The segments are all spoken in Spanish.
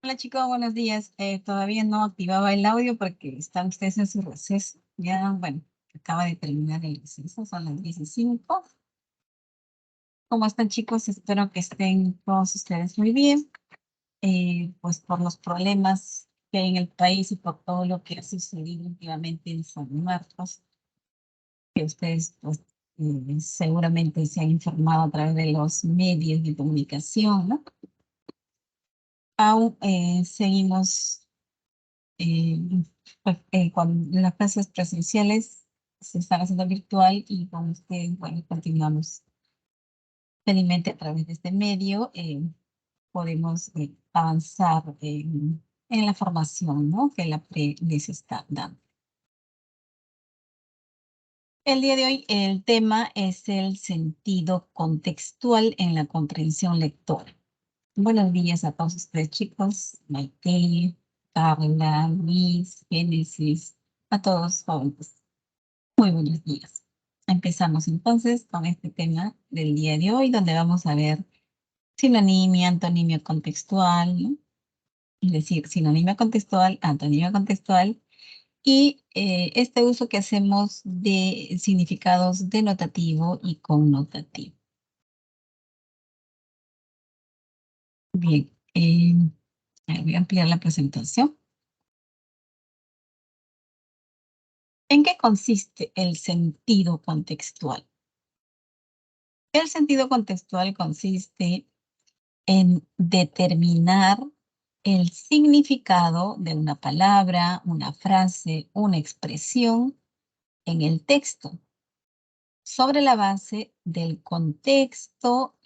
Hola chicos, buenos días. Todavía no activaba el audio porque están ustedes en su receso. Ya, bueno, acaba de terminar el receso, son las 15. ¿Cómo están chicos? Espero que estén todos ustedes muy bien. Pues por los problemas que hay en el país y por todo lo que ha sucedido últimamente en San Marcos, que ustedes pues, seguramente se han informado a través de los medios de comunicación, ¿no? Aún seguimos eh, pues, con las clases presenciales se están haciendo virtual y con ustedes, bueno, continuamos. Felizmente a través de este medio podemos avanzar en la formación, ¿no? Que la PRE les está dando. El día de hoy el tema es el sentido contextual en la comprensión lectora. Buenos días a todos ustedes chicos, Maite, Carla, Luis, Génesis, a todos jóvenes. Muy buenos días. Empezamos entonces con este tema del día de hoy, donde vamos a ver sinonimia, antonimia contextual, ¿no? Es decir, sinonimia contextual, antonimia contextual y este uso que hacemos de significados denotativo y connotativo. Bien, voy a ampliar la presentación. ¿En qué consiste el sentido contextual? El sentido contextual consiste en determinar el significado de una palabra, una frase, una expresión en el texto, sobre la base del contexto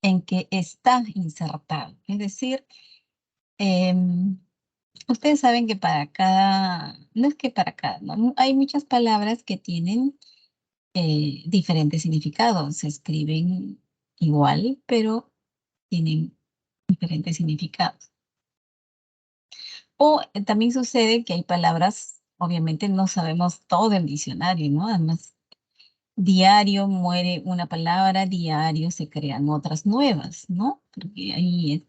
en que está insertado. Es decir, em, ustedes saben que para cada, no es que para cada, ¿no? Hay muchas palabras que tienen diferentes significados, se escriben igual, pero tienen diferentes significados. O también sucede que hay palabras, obviamente no sabemos todo el diccionario, ¿no? Además, diario muere una palabra, diario se crean otras nuevas, ¿no? Porque hay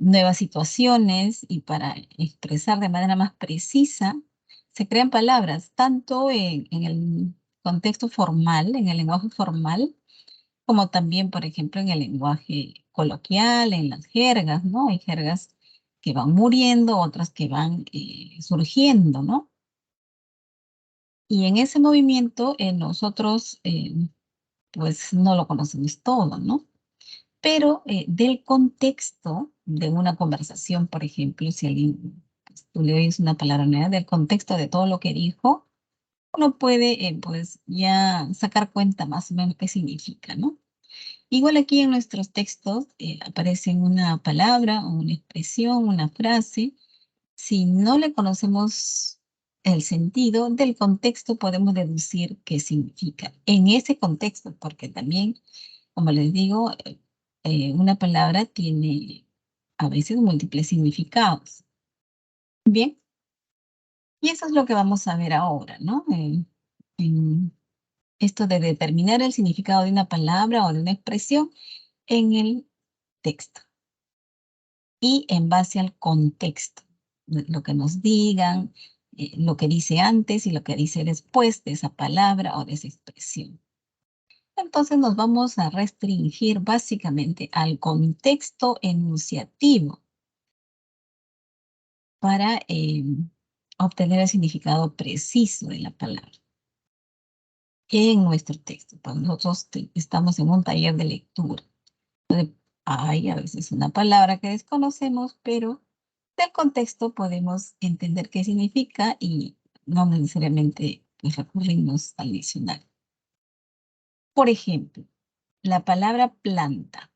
nuevas situaciones y para expresar de manera más precisa se crean palabras, tanto en el contexto formal, en el lenguaje formal, como también, por ejemplo, en el lenguaje coloquial, en las jergas, ¿no? Hay jergas que van muriendo, otras que van surgiendo, ¿no? Y en ese movimiento nosotros pues no lo conocemos todo, ¿no? Pero del contexto de una conversación, por ejemplo, si alguien, pues, tú le oyes una palabra nueva, del contexto de todo lo que dijo, uno puede pues ya sacar cuenta más o menos qué significa, ¿no? Igual aquí en nuestros textos aparecen una palabra o una expresión, una frase. Si no le conocemos el sentido del contexto, podemos deducir qué significa en ese contexto, porque también, como les digo, una palabra tiene a veces múltiples significados. Bien, y eso es lo que vamos a ver ahora, ¿no? En esto de determinar el significado de una palabra o de una expresión en el texto y en base al contexto, lo que nos digan, lo que dice antes y lo que dice después de esa palabra o de esa expresión. Entonces nos vamos a restringir básicamente al contexto enunciativo para obtener el significado preciso de la palabra en nuestro texto. Pues nosotros estamos en un taller de lectura. Entonces, hay a veces una palabra que desconocemos, pero del contexto podemos entender qué significa y no necesariamente pues, recurrimos al diccionario. Por ejemplo, la palabra planta,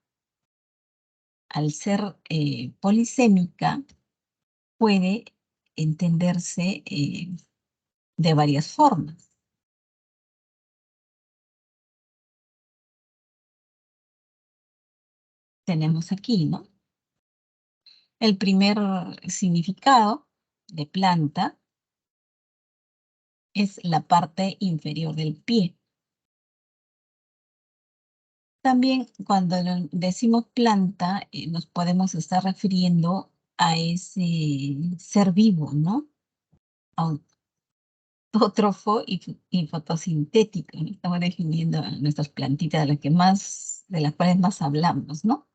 al ser polisémica, puede entenderse de varias formas. Tenemos aquí, ¿no? El primer significado de planta es la parte inferior del pie. También cuando decimos planta, nos podemos estar refiriendo a ese ser vivo, ¿no? Autótrofo y fotosintético, ¿no? Estamos definiendo a nuestras plantitas de las cuales más hablamos, ¿no?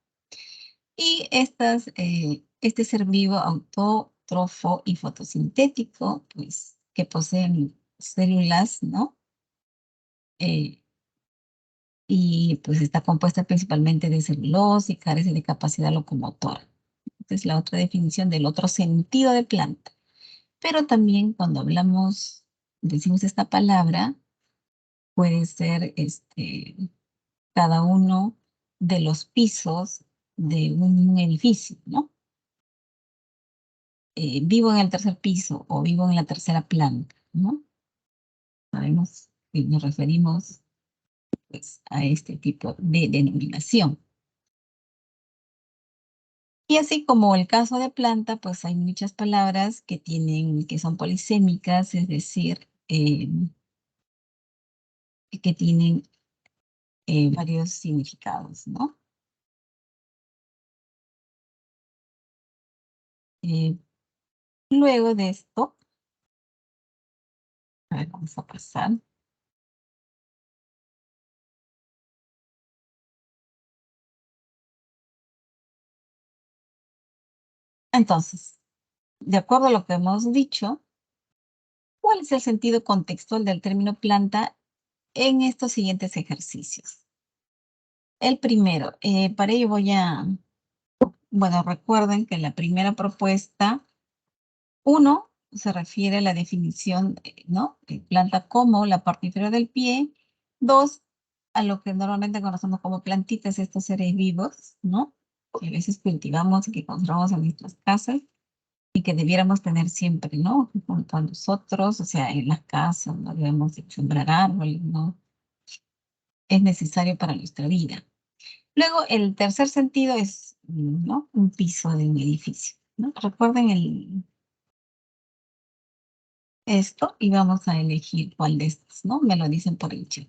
Y este ser vivo autótrofo y fotosintético, pues, que poseen células, ¿no? Y pues está compuesta principalmente de celulosa y carece de capacidad locomotora. Esta es la otra definición del otro sentido de planta. Pero también cuando decimos esta palabra, puede ser cada uno de los pisos de un edificio, ¿no? Vivo en el tercer piso o vivo en la tercera planta, ¿no? Sabemos que nos referimos pues, a este tipo de denominación. Y así como el caso de planta, pues hay muchas palabras que son polisémicas, es decir, que tienen varios significados, ¿no? Eh, Luego de esto, a ver, vamos a pasar. Entonces, de acuerdo a lo que hemos dicho, ¿cuál es el sentido contextual del término planta en estos siguientes ejercicios? El primero, para ello bueno, recuerden que la primera propuesta, uno, se refiere a la definición, ¿no? De planta como la parte inferior del pie. Dos, a lo que normalmente conocemos como plantitas, estos seres vivos, ¿no? Que a veces cultivamos y que conservamos en nuestras casas y que debiéramos tener siempre, ¿no? Junto a nosotros, o sea, en las casas, no debemos de sembrar árboles, ¿no? Es necesario para nuestra vida. Luego, el tercer sentido es, ¿no? Un piso de un edificio, ¿no? Recuerden esto y vamos a elegir cuál de estos, ¿no? Me lo dicen por el chat.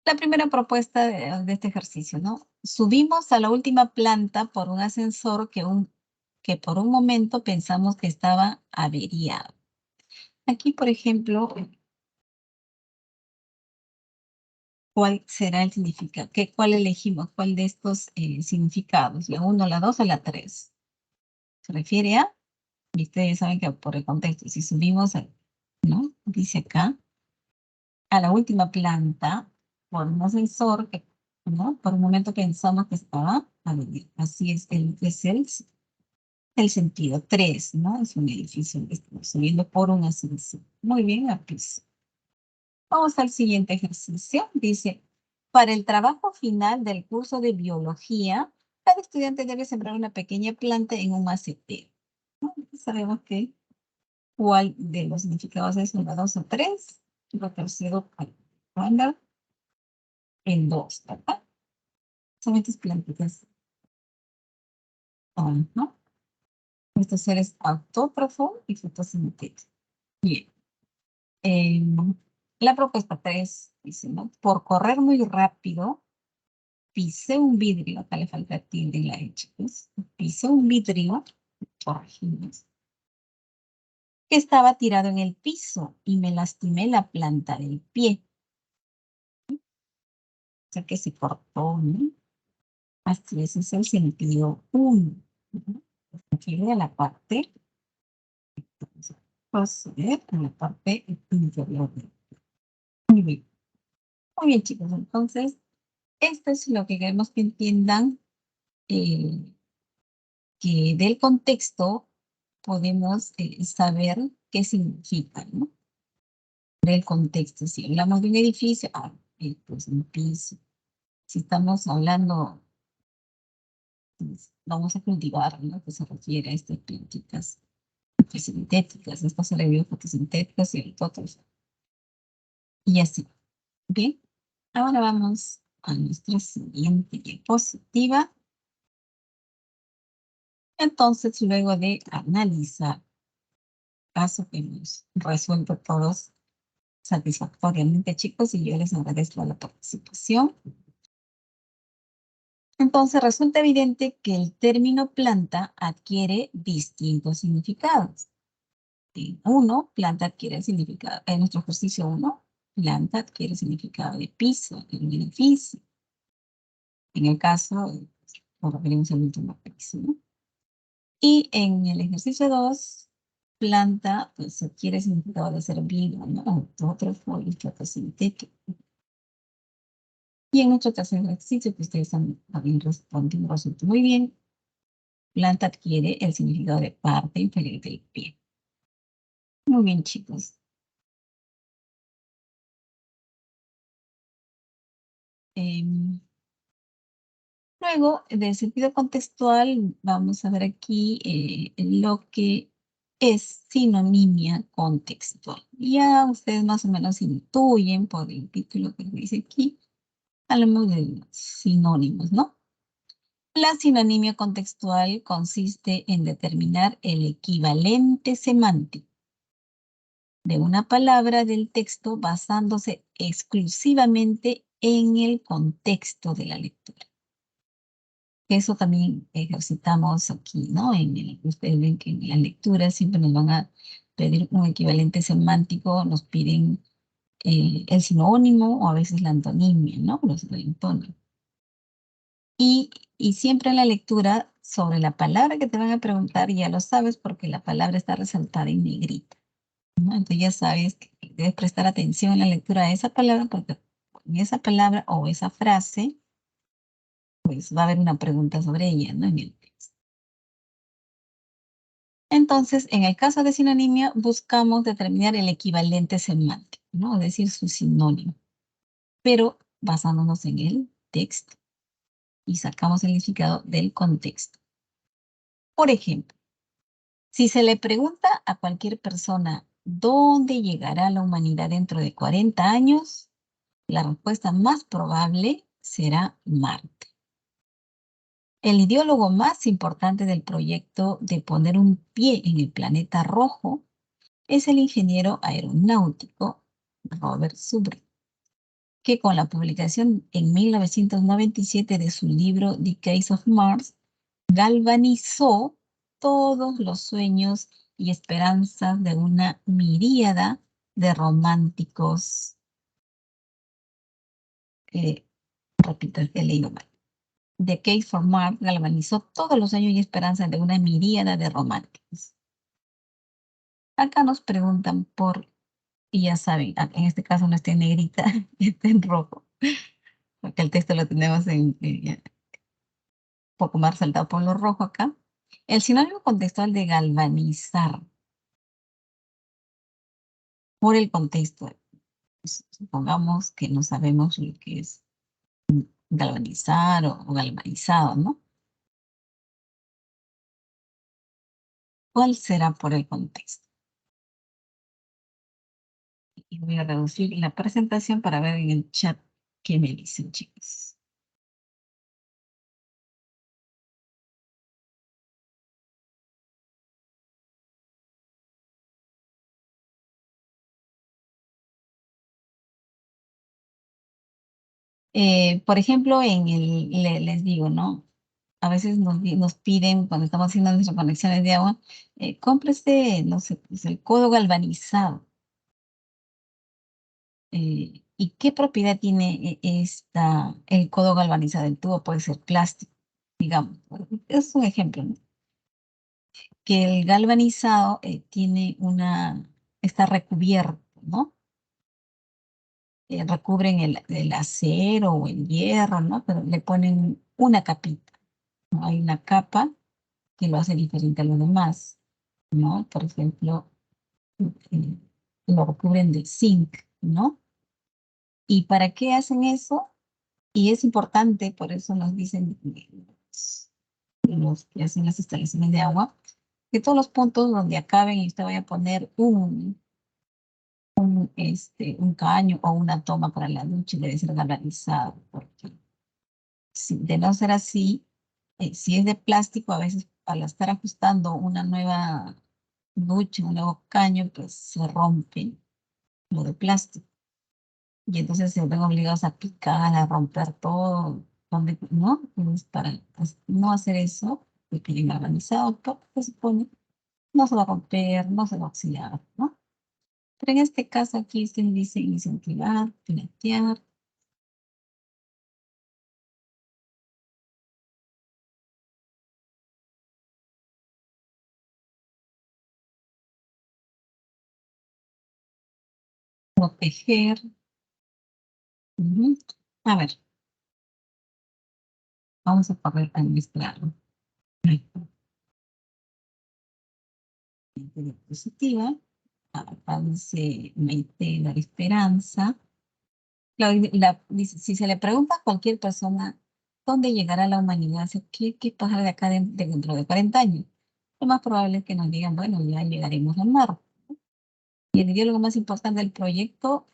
La primera propuesta de este ejercicio, ¿no? Subimos a la última planta por un ascensor que por un momento pensamos que estaba averiado. Aquí, por ejemplo, ¿cuál será el significado? ¿Cuál elegimos? ¿Cuál de estos significados? ¿La 1, la 2 o la 3? Se refiere a, y ustedes ya saben que por el contexto, si subimos, ¿no? Dice acá, a la última planta, por un ascensor que, ¿no? Por un momento pensamos que estaba averiado. Así es, el sentido. 3, ¿no? Es un edificio que estamos subiendo por un ascensor. Muy bien, aquí. Vamos al siguiente ejercicio. Dice, para el trabajo final del curso de biología, cada estudiante debe sembrar una pequeña planta en un macetero. ¿No? Sabemos que cuál de los significados es 1, 2 o 3. Lo tercero, anda en 2, ¿verdad? Son estas plantitas, ¿no? Estos seres autótrofo y fotosintético. Bien. La propuesta 3 dice, ¿no? Por correr muy rápido, pisé un vidrio, acá le falta tilde en la H, pues, pisé un vidrio, corregimos, que estaba tirado en el piso y me lastimé la planta del pie. O sea que se cortó, ¿no? Así ese es el sentido 1. Aquí a la parte, vamos a proceder en la parte inferior. Muy bien. Muy bien, chicos. Entonces, esto es lo que queremos que entiendan, que del contexto podemos saber qué significa, ¿no? Del contexto. Si hablamos de un edificio, pues un piso. Si estamos hablando, pues, vamos a cultivar, ¿no? Que se refiere a estas plantitas fotosintéticas, estos elementos fotosintéticos y el otros. Y así. Bien. Ahora vamos a nuestra siguiente diapositiva. Entonces, luego de analizar el caso que hemos resuelto todos satisfactoriamente, chicos, y yo les agradezco la participación. Entonces resulta evidente que el término planta adquiere distintos significados. Planta adquiere el significado, en nuestro ejercicio 1, planta adquiere el significado de piso, de un edificio. En el caso, nos referimos al último piso, ¿no? Y en el ejercicio 2, planta, pues adquiere el significado de ser vivo, ¿no? Otro fotosintético. Y en nuestro tercer ejercicio, que ustedes habían respondido resulta muy bien, planta adquiere el significado de parte inferior del pie. Muy bien, chicos. Luego, del sentido contextual, vamos a ver aquí lo que es sinonimia contextual. Ya ustedes más o menos intuyen por el título que dice aquí, hablamos de los sinónimos, ¿no? La sinonimia contextual consiste en determinar el equivalente semántico de una palabra del texto basándose exclusivamente en el contexto de la lectura. Eso también ejercitamos aquí, ¿no? Ustedes ven que en la lectura siempre nos van a pedir un equivalente semántico, nos piden el sinónimo o a veces la antonimia, ¿no? Los antónimos. Y siempre en la lectura, sobre la palabra que te van a preguntar, ya lo sabes porque la palabra está resaltada en negrita, ¿no? Entonces ya sabes que debes prestar atención en la lectura de esa palabra porque en esa palabra o esa frase, pues va a haber una pregunta sobre ella, ¿no? En el texto. Entonces, en el caso de sinonimia, buscamos determinar el equivalente semántico, ¿no? Es decir, su sinónimo, pero basándonos en el texto y sacamos el significado del contexto. Por ejemplo, si se le pregunta a cualquier persona dónde llegará la humanidad dentro de 40 años, la respuesta más probable será Marte. El ideólogo más importante del proyecto de poner un pie en el planeta rojo es el ingeniero aeronáutico Robert Zubrin, que con la publicación en 1997 de su libro The Case of Mars, galvanizó todos los sueños y esperanzas de una miríada de románticos. Repito, he leído mal. The Case for Mars galvanizó todos los sueños y esperanzas de una miríada de románticos. Acá nos preguntan por, y ya saben, en este caso no está en negrita, está en rojo, porque el texto lo tenemos un poco más resaltado por lo rojo acá. El sinónimo contextual de galvanizar por el contexto. Supongamos que no sabemos lo que es galvanizar o galvanizado, ¿no? ¿Cuál será por el contexto? Y voy a reducir la presentación para ver en el chat qué me dicen, chicos. Por ejemplo, les digo, ¿no? A veces nos piden, cuando estamos haciendo nuestras conexiones de agua, cómprese, no sé, pues, el codo galvanizado. ¿Y qué propiedad tiene el codo galvanizado? El tubo puede ser plástico, digamos. Es un ejemplo, ¿no? Que el galvanizado está recubierto, ¿no? Recubren el acero o el hierro, ¿no? Pero le ponen una capita, ¿no? Hay una capa que lo hace diferente a lo demás, ¿no? Por ejemplo, eh, lo recubren de zinc, ¿no? ¿Y para qué hacen eso? Y es importante, por eso nos dicen los que hacen las instalaciones de agua, que todos los puntos donde acaben y usted vaya a poner un caño o una toma para la ducha debe ser galvanizado, porque de no ser así, si es de plástico, a veces al estar ajustando una nueva ducha, un nuevo caño, pues se rompe lo de plástico. Y entonces se ven obligados a picar, a romper todo ¿no? Entonces, para pues, no hacer eso, porque bien organizado, porque se supone, no se va a romper, no se va a oxidar, ¿no? Pero en este caso aquí se dice incentivar, plantear, proteger. Ujú. A ver, vamos a poner a mezclarlo. Positiva, acá dice Maite, la esperanza. Dice, si se le pregunta a cualquier persona dónde llegará la humanidad, ¿qué pasará de acá dentro de 40 años? Lo más probable es que nos digan, bueno, ya llegaremos al mar. Y el ideólogo más importante del proyecto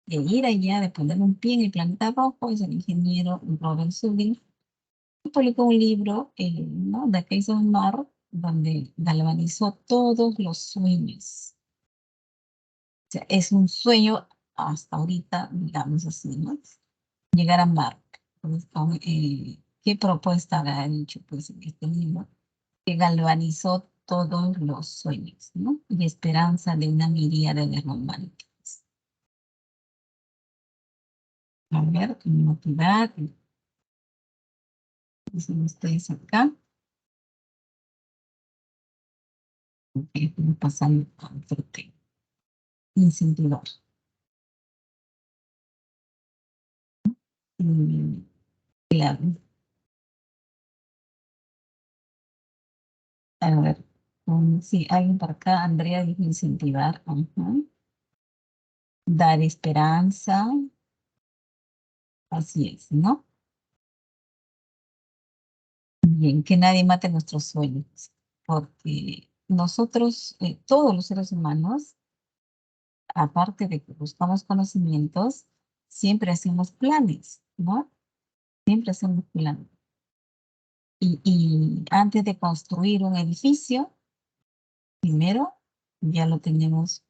de ir allá, de poner un pie en el planeta rojo, es el ingeniero Robert Zubin, que publicó un libro, ¿no? The Case of Mars, donde galvanizó todos los sueños. O sea, es un sueño hasta ahorita, digamos así, ¿no? Llegar a Marte. Entonces, ¿qué propuesta ha dicho pues, en este libro? Que galvanizó todos los sueños, ¿no? Y esperanza de una miríada de románticos. A ver, motivar, dicen ustedes acá. Ok, estoy pasando a otro tema. Incentivar. Mm, claro. A ver, sí, alguien por acá, Andrea dijo incentivar. Ajá. Dar esperanza. Así es, ¿no? Bien, que nadie mate nuestros sueños, porque nosotros, todos los seres humanos, aparte de que buscamos conocimientos, siempre hacemos planes, ¿no? Siempre hacemos planes. Y antes de construir un edificio, primero ya lo tenemos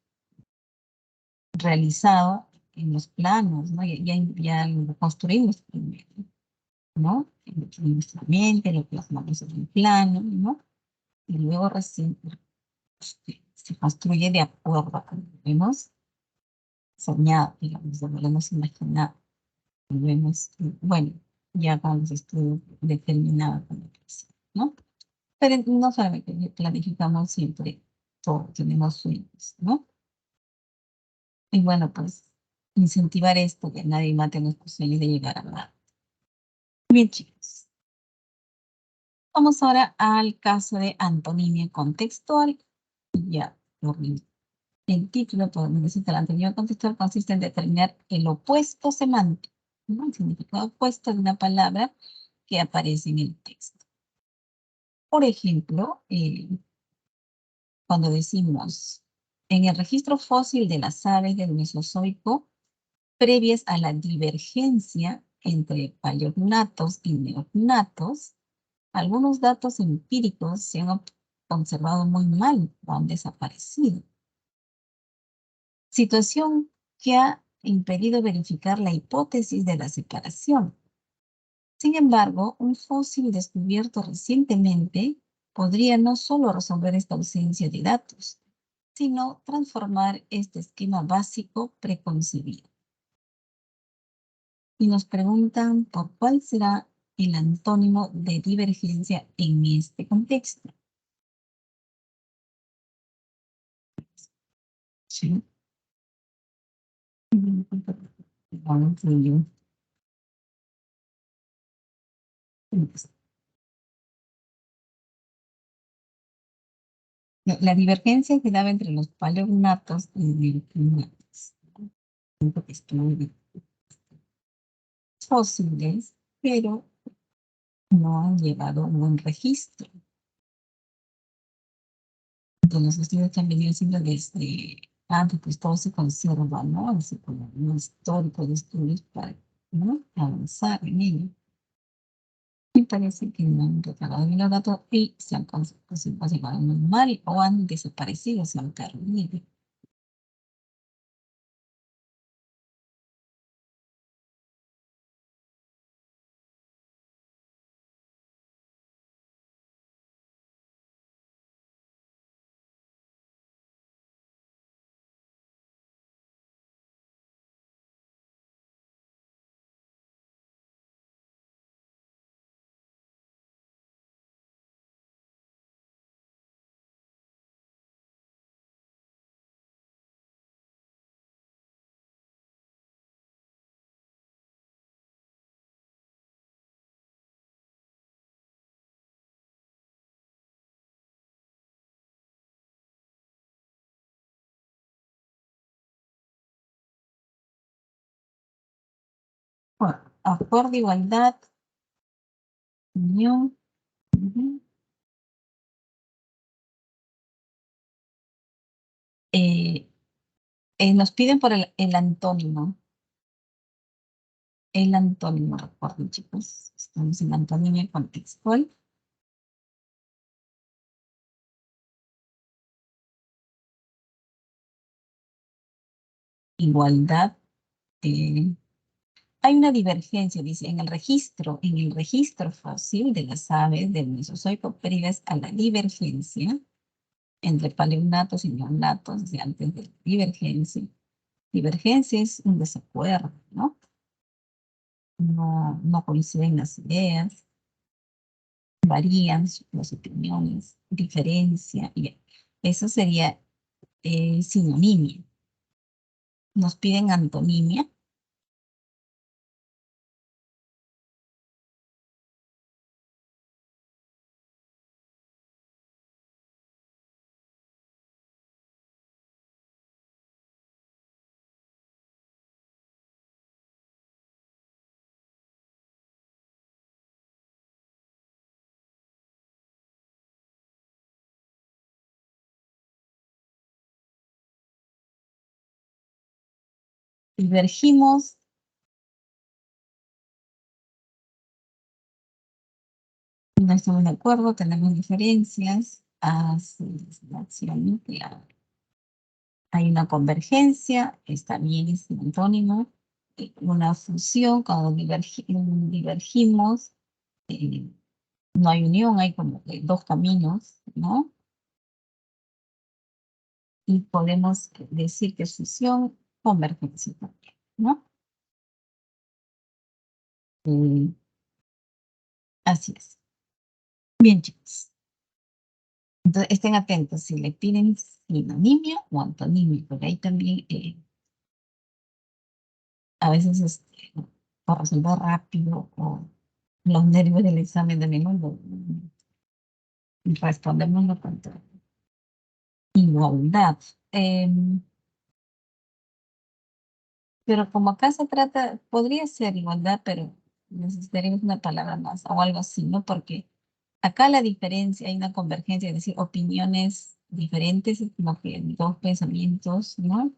realizado en los planos, ¿no? Ya lo construimos primero, ¿no? En nuestra mente, lo plasmamos en un plano, ¿no? Y luego recién se construye de acuerdo a como vemos soñado, digamos, lo hemos imaginado, lo vemos, bueno, ya con los estudios determinados como que sí, ¿no? Pero no solamente planificamos siempre todo, tenemos sueños, ¿no? Y bueno, pues incentivar esto, que nadie mate nuestros sueños de llegar a nada. Bien, chicos. Vamos ahora al caso de antonimia contextual. Ya, lo vi. El título, podemos decir que el antonimia contextual consiste en determinar el opuesto semántico, ¿no? El significado opuesto de una palabra que aparece en el texto. Por ejemplo, cuando decimos en el registro fósil de las aves del Mesozoico, previas a la divergencia entre paleognatos y neognatos, algunos datos empíricos se han conservado muy mal o han desaparecido. Situación que ha impedido verificar la hipótesis de la separación. Sin embargo, un fósil descubierto recientemente podría no solo resolver esta ausencia de datos, sino transformar este esquema básico preconcebido. Y nos preguntan por cuál será el antónimo de divergencia en este contexto. Sí. Vamos, yo. La divergencia que daba entre los paleognatos y neognatos. Estudios fósiles, pero no han llevado un buen registro. Entonces, los estudios que han venido haciendo desde antes, pues todo se conserva, ¿no? Así como un histórico de estudios para, ¿no? Avanzar en ello. Y parece que no han preparado bien los datos y se han conservado muy mal o han desaparecido, se han perdido. Acuerdo, igualdad, unión. Eh, nos piden por el antónimo. El antónimo, recuerden, chicos. Estamos en antónimo contextual. Igualdad. Hay una divergencia, dice, en el registro fósil de las aves del Mesozoico previas a la divergencia entre paleonatos y neonatos, desde antes de la divergencia. Divergencia es un desacuerdo, ¿no? No coinciden las ideas, varían las opiniones, diferencia, y eso sería sinonimia. Nos piden antonimia. Divergimos. No estamos de acuerdo, tenemos diferencias. Así es la acción nuclear. Hay una convergencia, está bien, es un antónimo. Una fusión, cuando divergimos, eh, no hay unión, hay como que dos caminos, ¿no? Y podemos decir que es fusión, convergencia también, ¿no? Eh, así es. Bien, chicos. Entonces, estén atentos si le piden sinonimia o antonimia, porque ahí también a veces por resolver rápido o los nervios del examen de memoria, respondemos lo contrario. Igualdad. Pero como acá se trata, podría ser igualdad, pero necesitaríamos una palabra más o algo así, ¿no? Porque acá la diferencia, hay una convergencia, es decir, opiniones diferentes, es como que dos pensamientos, ¿no?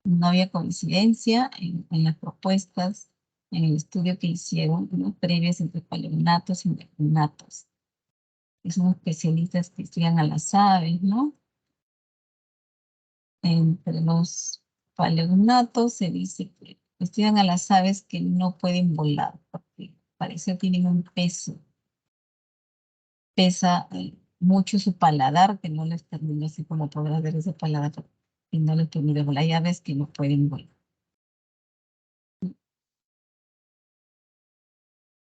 No había coincidencia en las propuestas, en el estudio que hicieron, ¿no? Previas entre paleonatos y neonatos. Son especialistas que estudian a las aves, ¿no? Entre los paleonatos se dice que estudian a las aves que no pueden volar, porque parece que tienen un peso. Pesa mucho su paladar, que no les permite, así como podrás ver ese paladar, que no les permite volar. Hay aves que no pueden volar.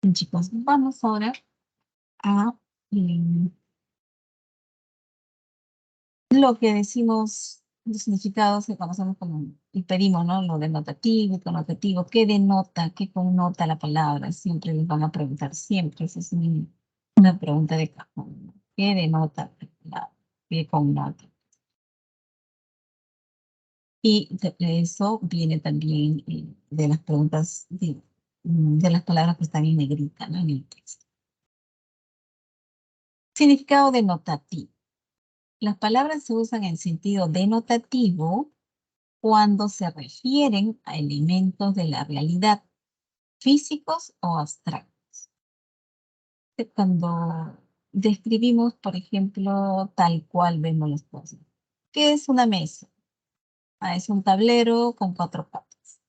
Bien, chicos, vamos ahora a lo que decimos, los significados que conocemos como, y pedimos, ¿no? Lo denotativo y connotativo. ¿Qué denota, qué connota la palabra? Siempre les van a preguntar, siempre. Esa es una pregunta de cajón, ¿no? ¿Qué denota la palabra? ¿Qué connota? Y de eso viene también de las preguntas, de las palabras que están en negrita, ¿no? En el texto. Significado denotativo. Las palabras se usan en sentido denotativo cuando se refieren a elementos de la realidad, físicos o abstractos. Cuando describimos, por ejemplo, tal cual vemos las cosas. ¿Qué es una mesa? Ah, es un tablero con cuatro patas,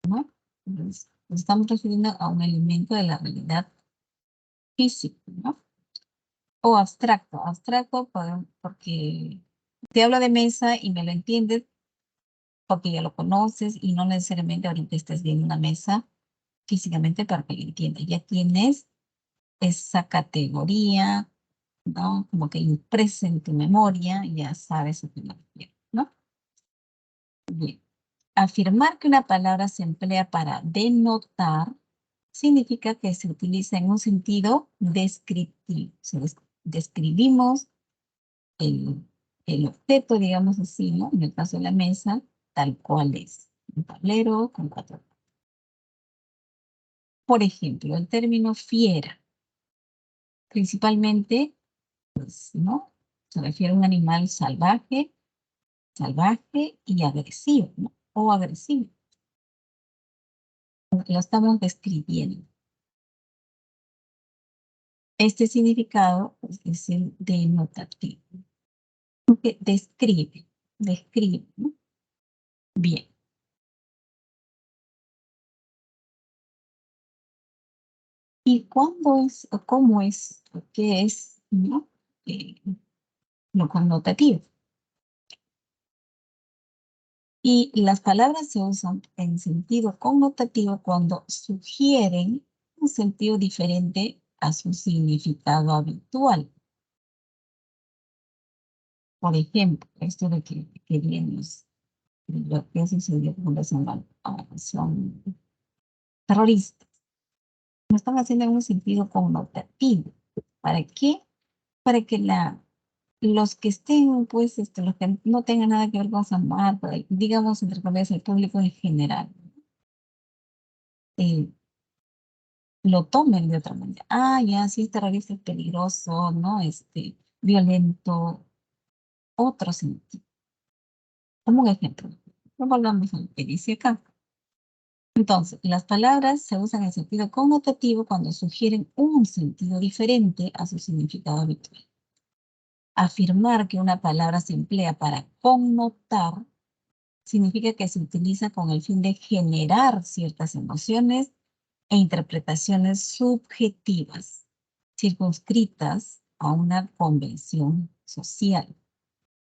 ¿no? Entonces, nos estamos refiriendo a un elemento de la realidad física, ¿no? O abstracto. Abstracto porque te hablo de mesa y me lo entiendes porque ya lo conoces y no necesariamente ahorita estás viendo una mesa físicamente para que lo entiendas. Ya tienes esa categoría, ¿no? Como que impresa en tu memoria, ya sabes a qué me refiero, ¿no? Bien. Afirmar que una palabra se emplea para denotar significa que se utiliza en un sentido descriptivo. O sea, describimos el, el objeto, digamos así, ¿no? En el caso de la mesa, tal cual es. Un tablero con cuatro. Por ejemplo, el término fiera, principalmente, pues, ¿no? Se refiere a un animal salvaje y agresivo, ¿no? O agresivo. Lo estamos describiendo. Este significado pues, es el denotativo, que describe, ¿no? Bien. ¿Y cuándo es, o cómo es, o qué es, ¿no? Lo connotativo? Y las palabras se usan en sentido connotativo cuando sugieren un sentido diferente a su significado habitual. Por ejemplo, esto de que vienes, lo que sucedió con los son terroristas. Lo están haciendo en un sentido connotativo. ¿Para qué? Para que los que estén, pues, los que no tengan nada que ver con San Marcos, digamos, entre comillas, el público en general, eh, lo tomen de otra manera. Ah, ya, sí, es terrorista, es peligroso, ¿no? Violento, otro sentido. Como un ejemplo. No volvamos a lo que dice acá. Entonces, las palabras se usan en sentido connotativo cuando sugieren un sentido diferente a su significado habitual. Afirmar que una palabra se emplea para connotar significa que se utiliza con el fin de generar ciertas emociones e interpretaciones subjetivas, circunscritas a una convención social.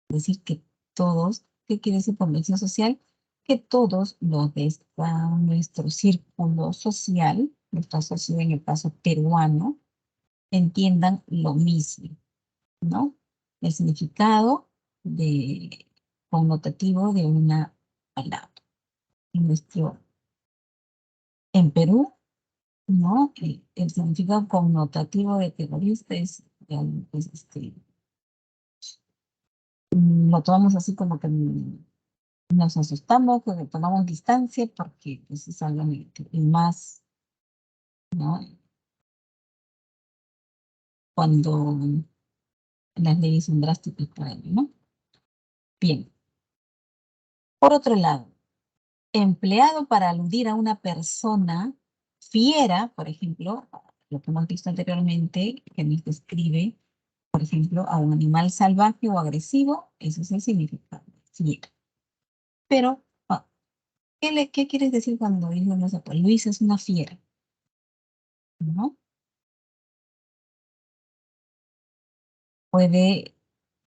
Es decir, que todos, ¿qué quiere decir convención social? Que todos los de nuestro círculo social, nuestra sociedad en el caso peruano, entiendan lo mismo, ¿no? El significado connotativo de una palabra. En Perú, ¿no? El significado connotativo de terrorista lo tomamos así como que nos asustamos, que tomamos distancia porque pues, es algo más, ¿no? Cuando las leyes son drásticas para ello, ¿no? Bien. Por otro lado, empleado para aludir a una persona fiera, por ejemplo, lo que hemos visto anteriormente, que nos describe, por ejemplo, a un animal salvaje o agresivo, eso es el significado, fiera. Pero, ¿qué quieres decir cuando dices, no sé, pues Luis es una fiera? ¿No?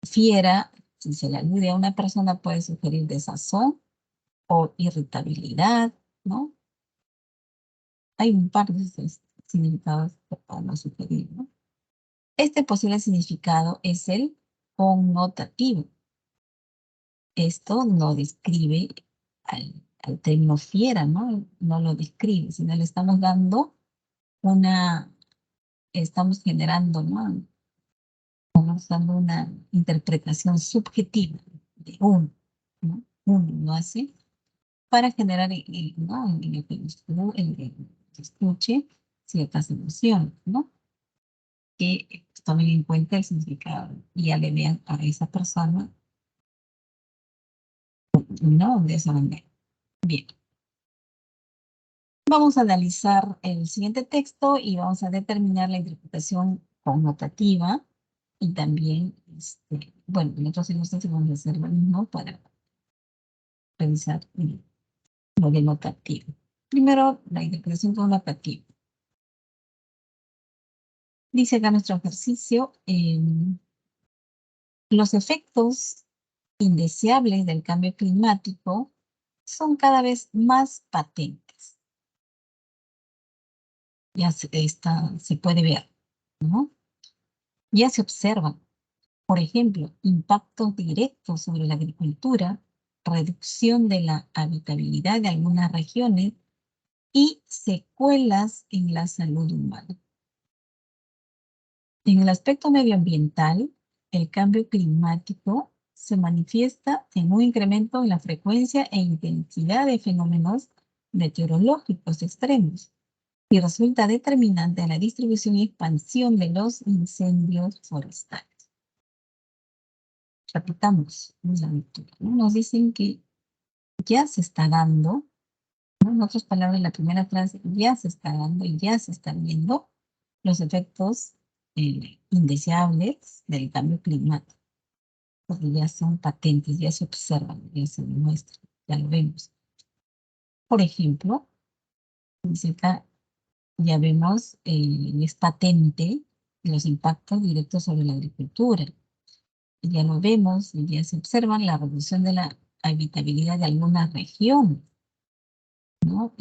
Fiera, si se le alude a una persona, puede sugerir desazón o irritabilidad, ¿no? Hay un par de significados que podemos sugerir, ¿no? Este posible significado es el connotativo. Esto no describe al término fiera, ¿no? No lo describe, sino le estamos dando estamos generando, ¿no? Estamos dando una interpretación subjetiva de uno, ¿no? Uno lo hace para generar, ¿no? En el que escuche ciertas emociones, ¿no? Que tomen en cuenta el significado y ya le vean a esa persona, ¿no? De esa manera. Bien. Vamos a analizar el siguiente texto y vamos a determinar la interpretación connotativa y también, bueno, en otras circunstancias vamos a hacer lo mismo para revisar lo denotativo. Primero, la interpretación connotativa. Dice acá nuestro ejercicio, los efectos indeseables del cambio climático son cada vez más patentes. Ya se puede ver, ¿no? Ya se observan. Por ejemplo, impactos directos sobre la agricultura, reducción de la habitabilidad de algunas regiones y secuelas en la salud humana. En el aspecto medioambiental, el cambio climático se manifiesta en un incremento en la frecuencia e intensidad de fenómenos meteorológicos extremos, y resulta determinante en la distribución y expansión de los incendios forestales. Repitamos la lectura, ¿no? Nos dicen que ya se está dando, ¿no? En otras palabras, la primera frase, ya se está dando y ya se están viendo los efectos indeseables del cambio climático, porque ya son patentes, ya se observan, ya se demuestran, ya lo vemos. Por ejemplo, dice acá, ya vemos, es patente los impactos directos sobre la agricultura. Y ya lo vemos, y ya se observan la reducción de la habitabilidad de algunas regiones, ¿no?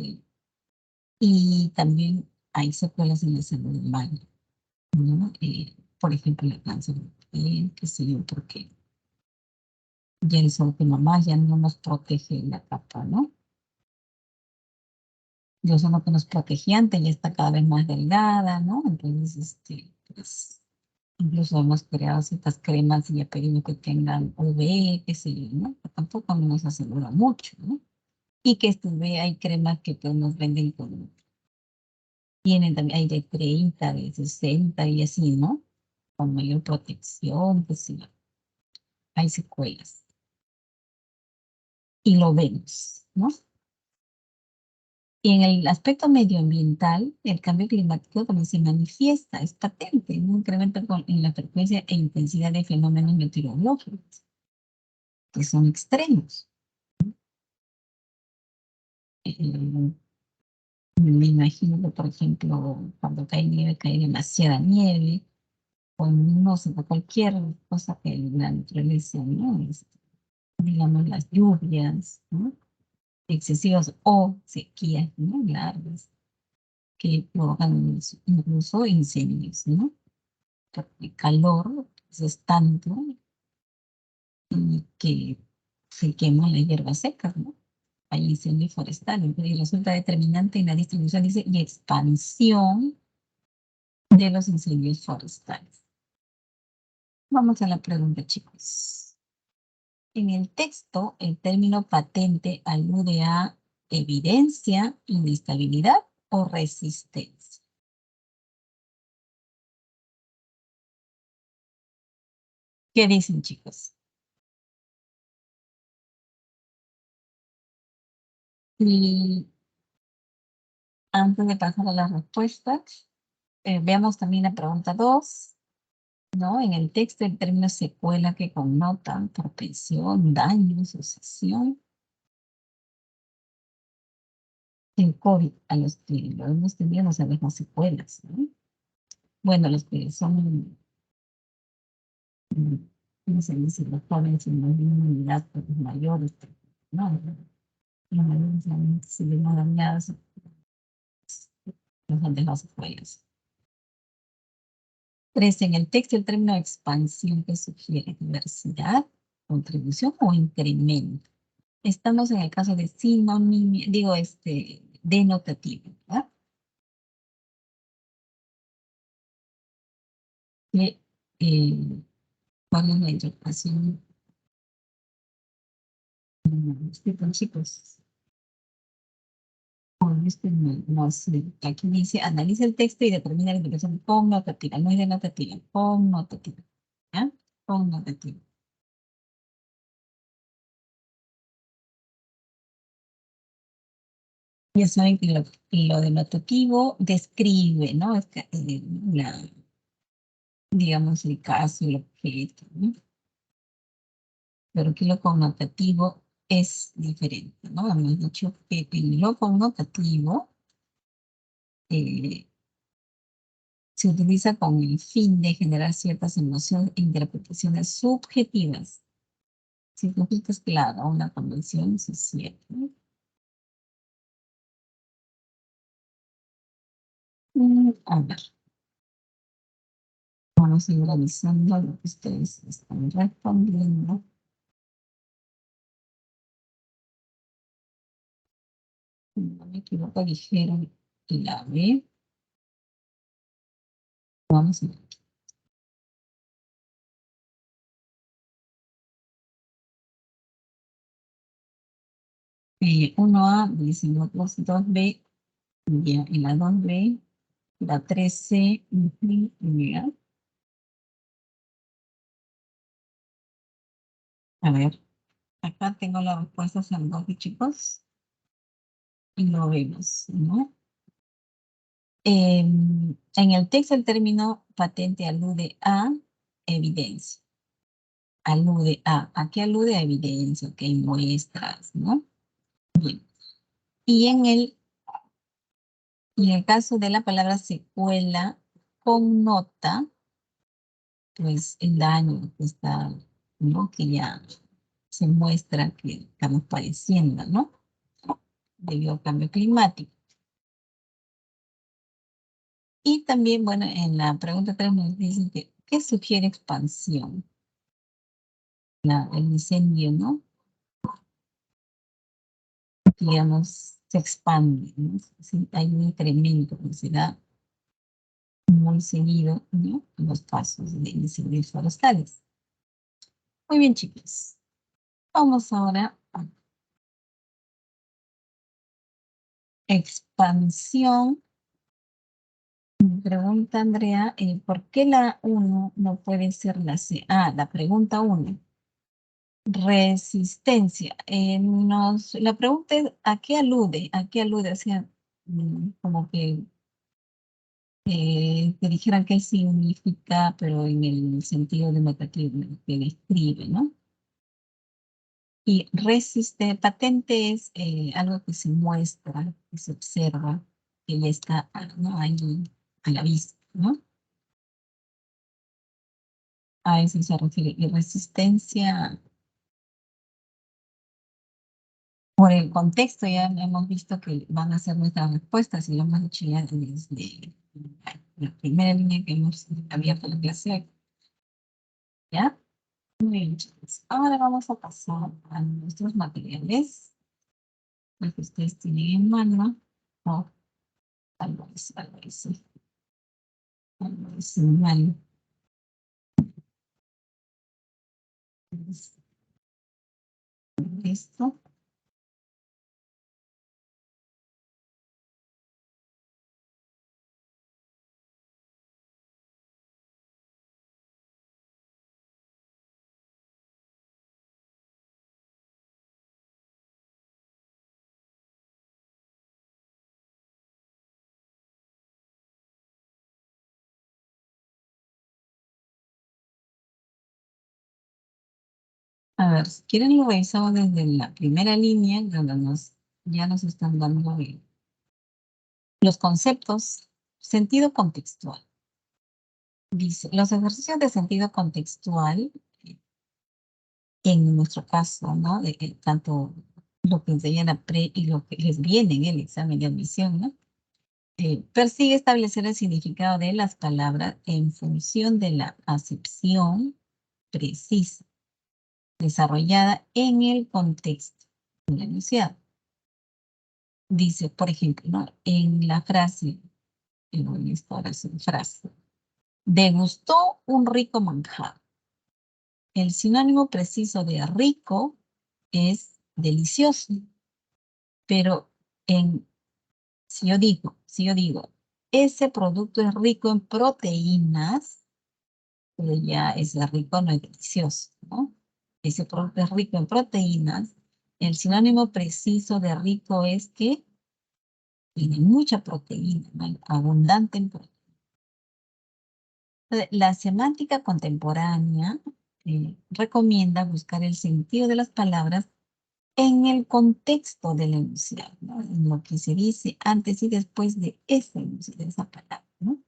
Y también hay secuelas en la salud humana, ¿no? Por ejemplo, el cáncer de piel, qué sé yo, porque ya el sol que mamá ya no nos protege la capa, ¿no? El ozono que nos protegía antes ya está cada vez más delgada, ¿no? Entonces, pues, incluso hemos creado ciertas cremas y ya pedimos que tengan UV, qué sé yo, ¿no? Pero tampoco nos asegura mucho, ¿no? Y que estos UV hay cremas que pues, nos venden con, tienen también, hay de 30, de 60 y así, ¿no? Con mayor protección, pues sí, hay secuelas. Y lo vemos, ¿no? Y en el aspecto medioambiental, el cambio climático también se manifiesta, es patente, un incremento en la frecuencia e intensidad de fenómenos meteorológicos, que son extremos. Eh, Me imagino que, por ejemplo, cuando cae nieve, cae demasiada nieve, o no sé, cualquier cosa que la naturaleza, ¿no? Digamos, las lluvias, ¿no? Excesivas o sequías, ¿no? Largas, que provocan incluso incendios, ¿no? Porque el calor pues, es tanto y que se queman las hierbas secas, ¿no? Hay incendios forestales, y resulta determinante en la distribución, dice, y expansión de los incendios forestales. Vamos a la pregunta, chicos. En el texto, el término patente alude a evidencia, inestabilidad o resistencia. ¿Qué dicen, chicos? Y antes de pasar a las respuestas, veamos también la pregunta 2, ¿no? En el texto, el término secuela que connota propensión, daño, sucesión. El COVID, a los que lo hemos tenido, no sabemos secuelas, ¿no? Bueno, los que son, ¿cómo se dice? Los jóvenes en mayor inmunidad, pues los mayores, pues, no, los mayores han sido más dañados, los han dejado secuelas. 3. En el texto, el término expansión que sugiere diversidad, contribución o incremento. Estamos en el caso de sinónimo, digo, denotativo, ¿verdad? Que, ¿cuál es la interpretación? Chicos, no sé. Aquí dice, analiza el texto y determina la interpretación connotativa. No es denotativa, connotativa. ¿Ya? Connotativa. Ya saben que lo denotativo describe, ¿no? Digamos, el caso, el objeto, ¿no? Pero que lo connotativo es diferente, ¿no? Hemos dicho que en lo connotativo eh, se utiliza con el fin de generar ciertas emociones e interpretaciones subjetivas. Si tú es claro, una convención social, ¿no? A ver, vamos a ir revisando lo que ustedes están respondiendo. Si no me equivoco, dijeron la B. Vamos a ver. 1A, dicen otros 2B, Ya, en la 2B, la 13, ya. A ver, acá tengo las respuestas al 2B, chicos, y lo vemos, ¿no? En el texto el término patente alude a evidencia. Alude ¿a qué alude? A evidencia, ok, muestras, ¿no? Bien. Y en el caso de la palabra secuela, connota, pues el daño que está, ¿no? Que ya se muestra que estamos padeciendo, ¿no? Debido al cambio climático. Y también, bueno, en la pregunta 3 nos dicen que, ¿qué sugiere expansión? El incendio, ¿no? Digamos, se expande, ¿no? Sí, hay un incremento que se da muy seguido, ¿no? En los casos de incendios forestales. Muy bien, chicos. Vamos ahora a expansión. Me pregunta Andrea, ¿por qué la 1 no puede ser la C? Ah, la pregunta 1. Resistencia. La pregunta es, ¿a qué alude? ¿A qué alude? O sea, como que te dijeran qué significa, pero en el sentido demostrativo que describe, ¿no? Y patente es algo que se muestra, que se observa, que ya está, ¿no? Ahí a la vista, ¿no? A eso se refiere. Y resistencia, por el contexto, ya hemos visto que van a ser nuestras respuestas y lo hemos dicho ya desde la primera línea que hemos abierto la clase, ¿ya? Muy bien, chicos. Ahora vamos a pasar a nuestros materiales, los que ustedes tienen en mano. Oh, tal vez, mal. Esto. A ver, si quieren lo revisamos desde la primera línea, donde ya nos están dando los conceptos, sentido contextual. Dice, los ejercicios de sentido contextual, en nuestro caso, ¿no? Tanto lo que enseñan a pre y lo que les viene en el examen de admisión, ¿no? Persigue establecer el significado de las palabras en función de la acepción precisa, desarrollada en el contexto del enunciado. Dice, por ejemplo, ¿no? En la frase, en esta oración, frase, degustó un rico manjar. El sinónimo preciso de rico es delicioso, pero si yo digo, ese producto es rico en proteínas, pero ya ese rico no es delicioso, ¿no? Ese producto es rico en proteínas. El sinónimo preciso de rico es que tiene mucha proteína, ¿no? Abundante en proteína. La semántica contemporánea recomienda buscar el sentido de las palabras en el contexto del enunciado, ¿no? En lo que se dice antes y después de ese enunciado, de esa palabra, ¿no?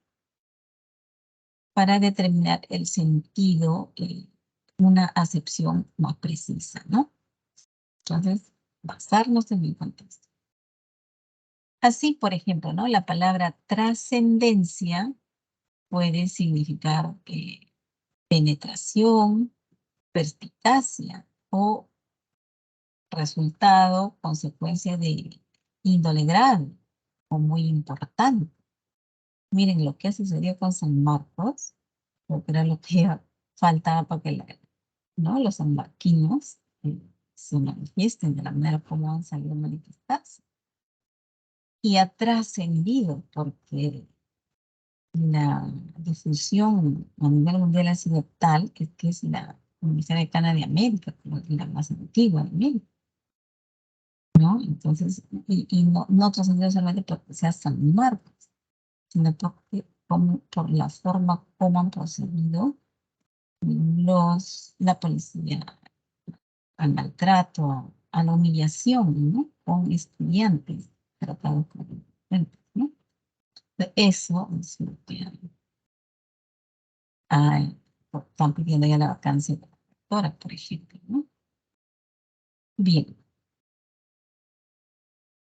Para determinar el sentido, una acepción más precisa, ¿no? Entonces, basarnos en el contexto. Así, por ejemplo, ¿no? La palabra trascendencia puede significar penetración, perspicacia o resultado, consecuencia de índole grave o muy importante. Miren lo que sucedió con San Marcos, porque era lo que faltaba para que ¿no? Los sanmarquinos se manifiesten de la manera como han salido manifestados. y ha trascendido porque la difusión a nivel mundial ha sido tal que es la Universidad Americana de América, como es la más antigua de América, ¿no? Entonces, y no, no trascendió solamente porque sea San Marcos, sino porque, por la forma como han procedido la policía al maltrato, a la humillación, ¿no? Con estudiantes tratados como delincuentes, ¿no? Eso es lo que están pidiendo ya la vacancia de la doctora, por ejemplo, ¿no? Bien,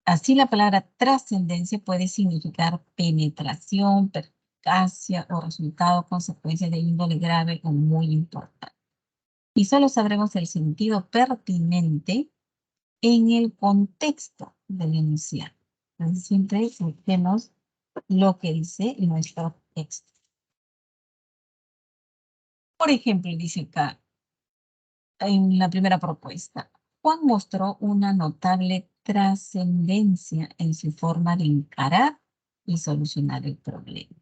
así la palabra trascendencia puede significar penetración, perspicacia o resultado o consecuencia de índole grave o muy importante. Y solo sabremos el sentido pertinente en el contexto del enunciado. Entonces, siempre busquemos lo que dice nuestro texto. Por ejemplo, dice acá, en la primera propuesta, Juan mostró una notable trascendencia en su forma de encarar y solucionar el problema.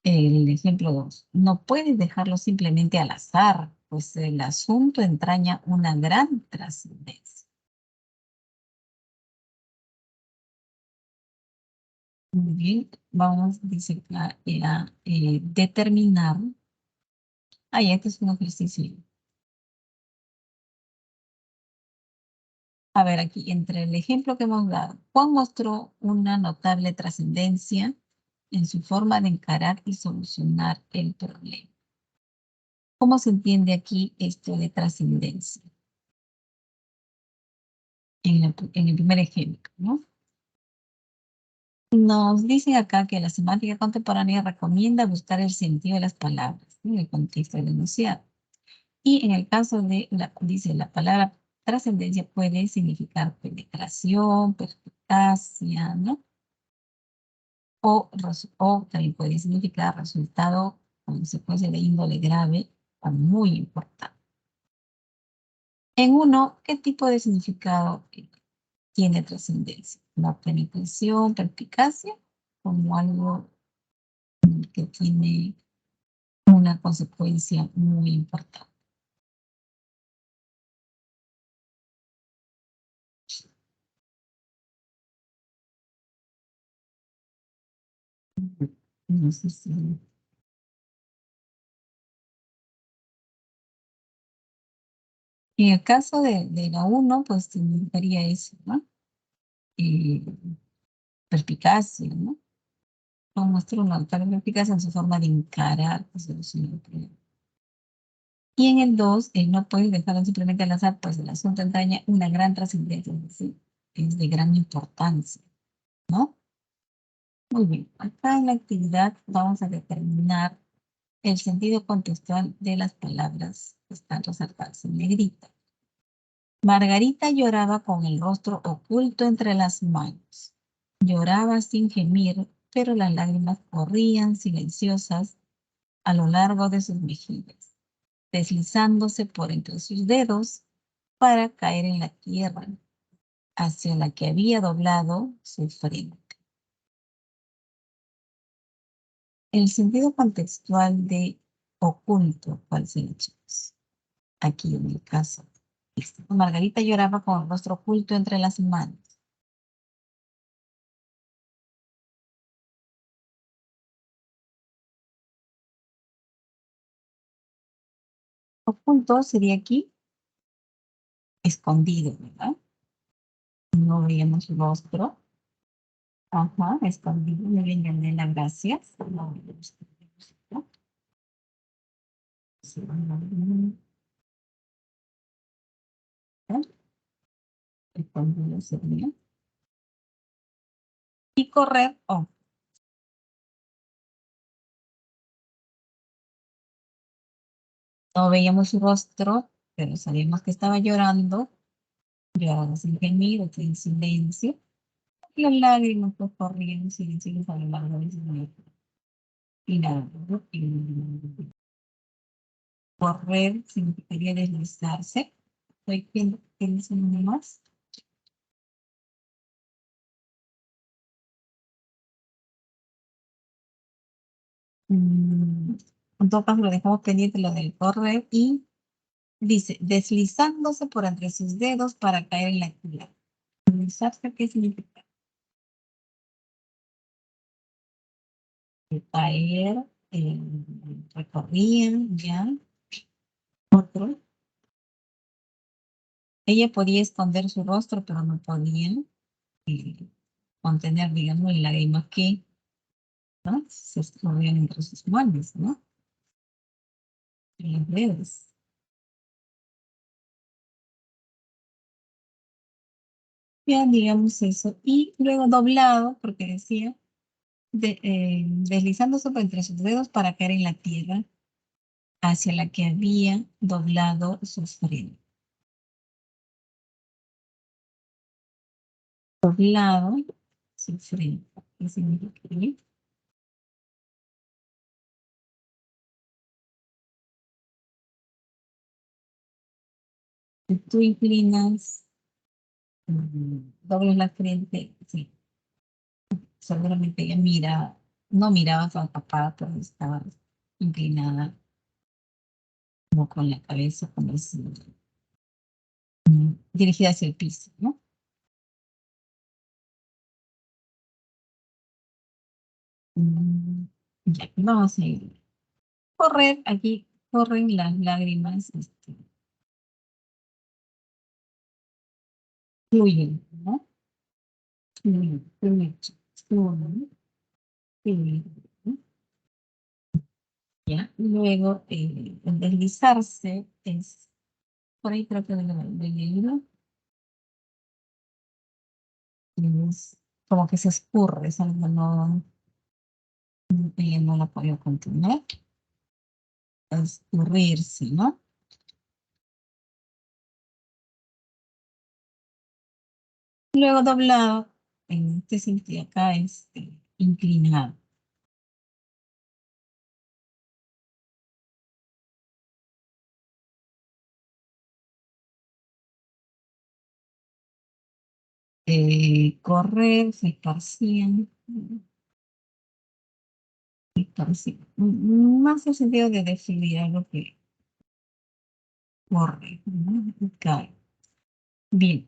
El ejemplo 2, no puedes dejarlo simplemente al azar, pues el asunto entraña una gran trascendencia. Muy bien, vamos, dice acá, determinar. Este es un ejercicio. A ver, aquí, entre el ejemplo que hemos dado, Juan mostró una notable trascendencia en su forma de encarar y solucionar el problema. ¿Cómo se entiende aquí esto de trascendencia? En el primer ejemplo, ¿no? Nos dicen acá que la semántica contemporánea recomienda buscar el sentido de las palabras, ¿no? En el contexto del enunciado. Y en el caso dice, la palabra trascendencia puede significar penetración, perspicacia, ¿no? O también puede significar resultado, consecuencia de índole grave o muy importante. En uno, ¿qué tipo de significado tiene trascendencia? La penetración, perspicacia, como algo que tiene una consecuencia muy importante. No sé si... En el caso de la uno, pues significaría eso, ¿no? Eh, Perspicacia, ¿no? O muestra una alta perspicacia en su forma de encarar y solucionar el problema. Y en el 2, no puedes dejarlo simplemente al azar, pues el asunto entraña una gran trascendencia, es decir, es de gran importancia, ¿no? Muy bien, acá en la actividad vamos a determinar el sentido contextual de las palabras que están resaltadas en negrita. Margarita lloraba con el rostro oculto entre las manos. Lloraba sin gemir, pero las lágrimas corrían silenciosas a lo largo de sus mejillas, deslizándose por entre sus dedos para caer en la tierra, hacia la que había doblado su frente. El sentido contextual de oculto, ¿cuál sería, chicos? Aquí en el caso. Margarita lloraba con el rostro oculto entre las manos. Oculto sería aquí escondido, ¿verdad? No veíamos su rostro. Ajá, escondido. Muy bien, Yanela, gracias. No veíamos su rostro. Sí, escondido sería. Y correr, no veíamos su rostro, pero sabíamos que estaba llorando. Lloraba sin gemir, o en silencio. Y las lágrimas pues corrían silenciosas a lo largo de su rostro. Y nada, ¿no? Correr significaría deslizarse. ¿Qué dice uno más? En todo caso, lo dejamos pendiente lo del correr y dice, deslizándose por entre sus dedos para caer en la actividad. ¿Deslizarse qué significa? Caer, recorrían, ya. Otro. Ella podía esconder su rostro, pero no podía eh, contener, digamos, lágrimas que, ¿no?, se escurrían entre sus manos, ¿no? En los dedos. Ya, digamos eso. Y luego doblado, porque decía, deslizándose por entre sus dedos para caer en la tierra hacia la que había doblado su freno. Doblado su freno. ¿Qué significa? Si tú inclinas, doblas la frente, sí, seguramente ella mira, no miraba a su papá, pero estaba inclinada, como con la cabeza, como si, dirigida hacia el piso, ¿no? Mm, ya, vamos a ir. Correr, aquí corren las lágrimas, fluyen, ¿no? Fluyen, fluyen, fluyen, fluyen, ¿no? Ya, luego, el deslizarse es, por ahí creo que del libro, es como que se escurre, es algo no, no lo puedo continuar, escurrirse, ¿no? Luego doblado, en este sentido acá es inclinado. Correr, se esparcían, esparcían. Más el sentido de definir algo que corre, ¿no? Cae. Bien,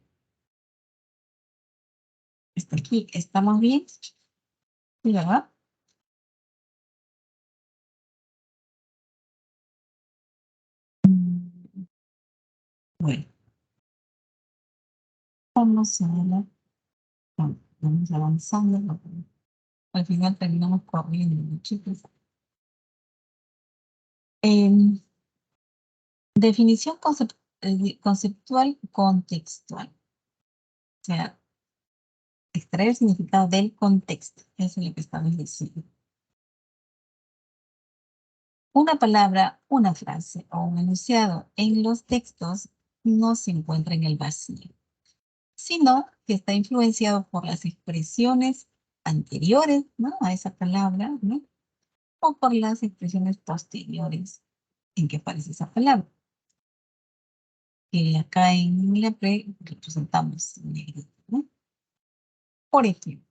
hasta aquí, ¿estamos bien? ¿Sí, verdad? Bueno, vamos a ver, vamos avanzando, ¿no? Al final terminamos corriendo, ¿no, chicos? Em, definición conceptual contextual. O sea, extraer el significado del contexto. Eso es lo que estamos diciendo. Una palabra, una frase o un enunciado en los textos no se encuentra en el vacío, sino que está influenciado por las expresiones anteriores, ¿no?, a esa palabra, ¿no?, o por las expresiones posteriores en que aparece esa palabra. Que acá en la pre representamos en negrito, ¿no? Por ejemplo,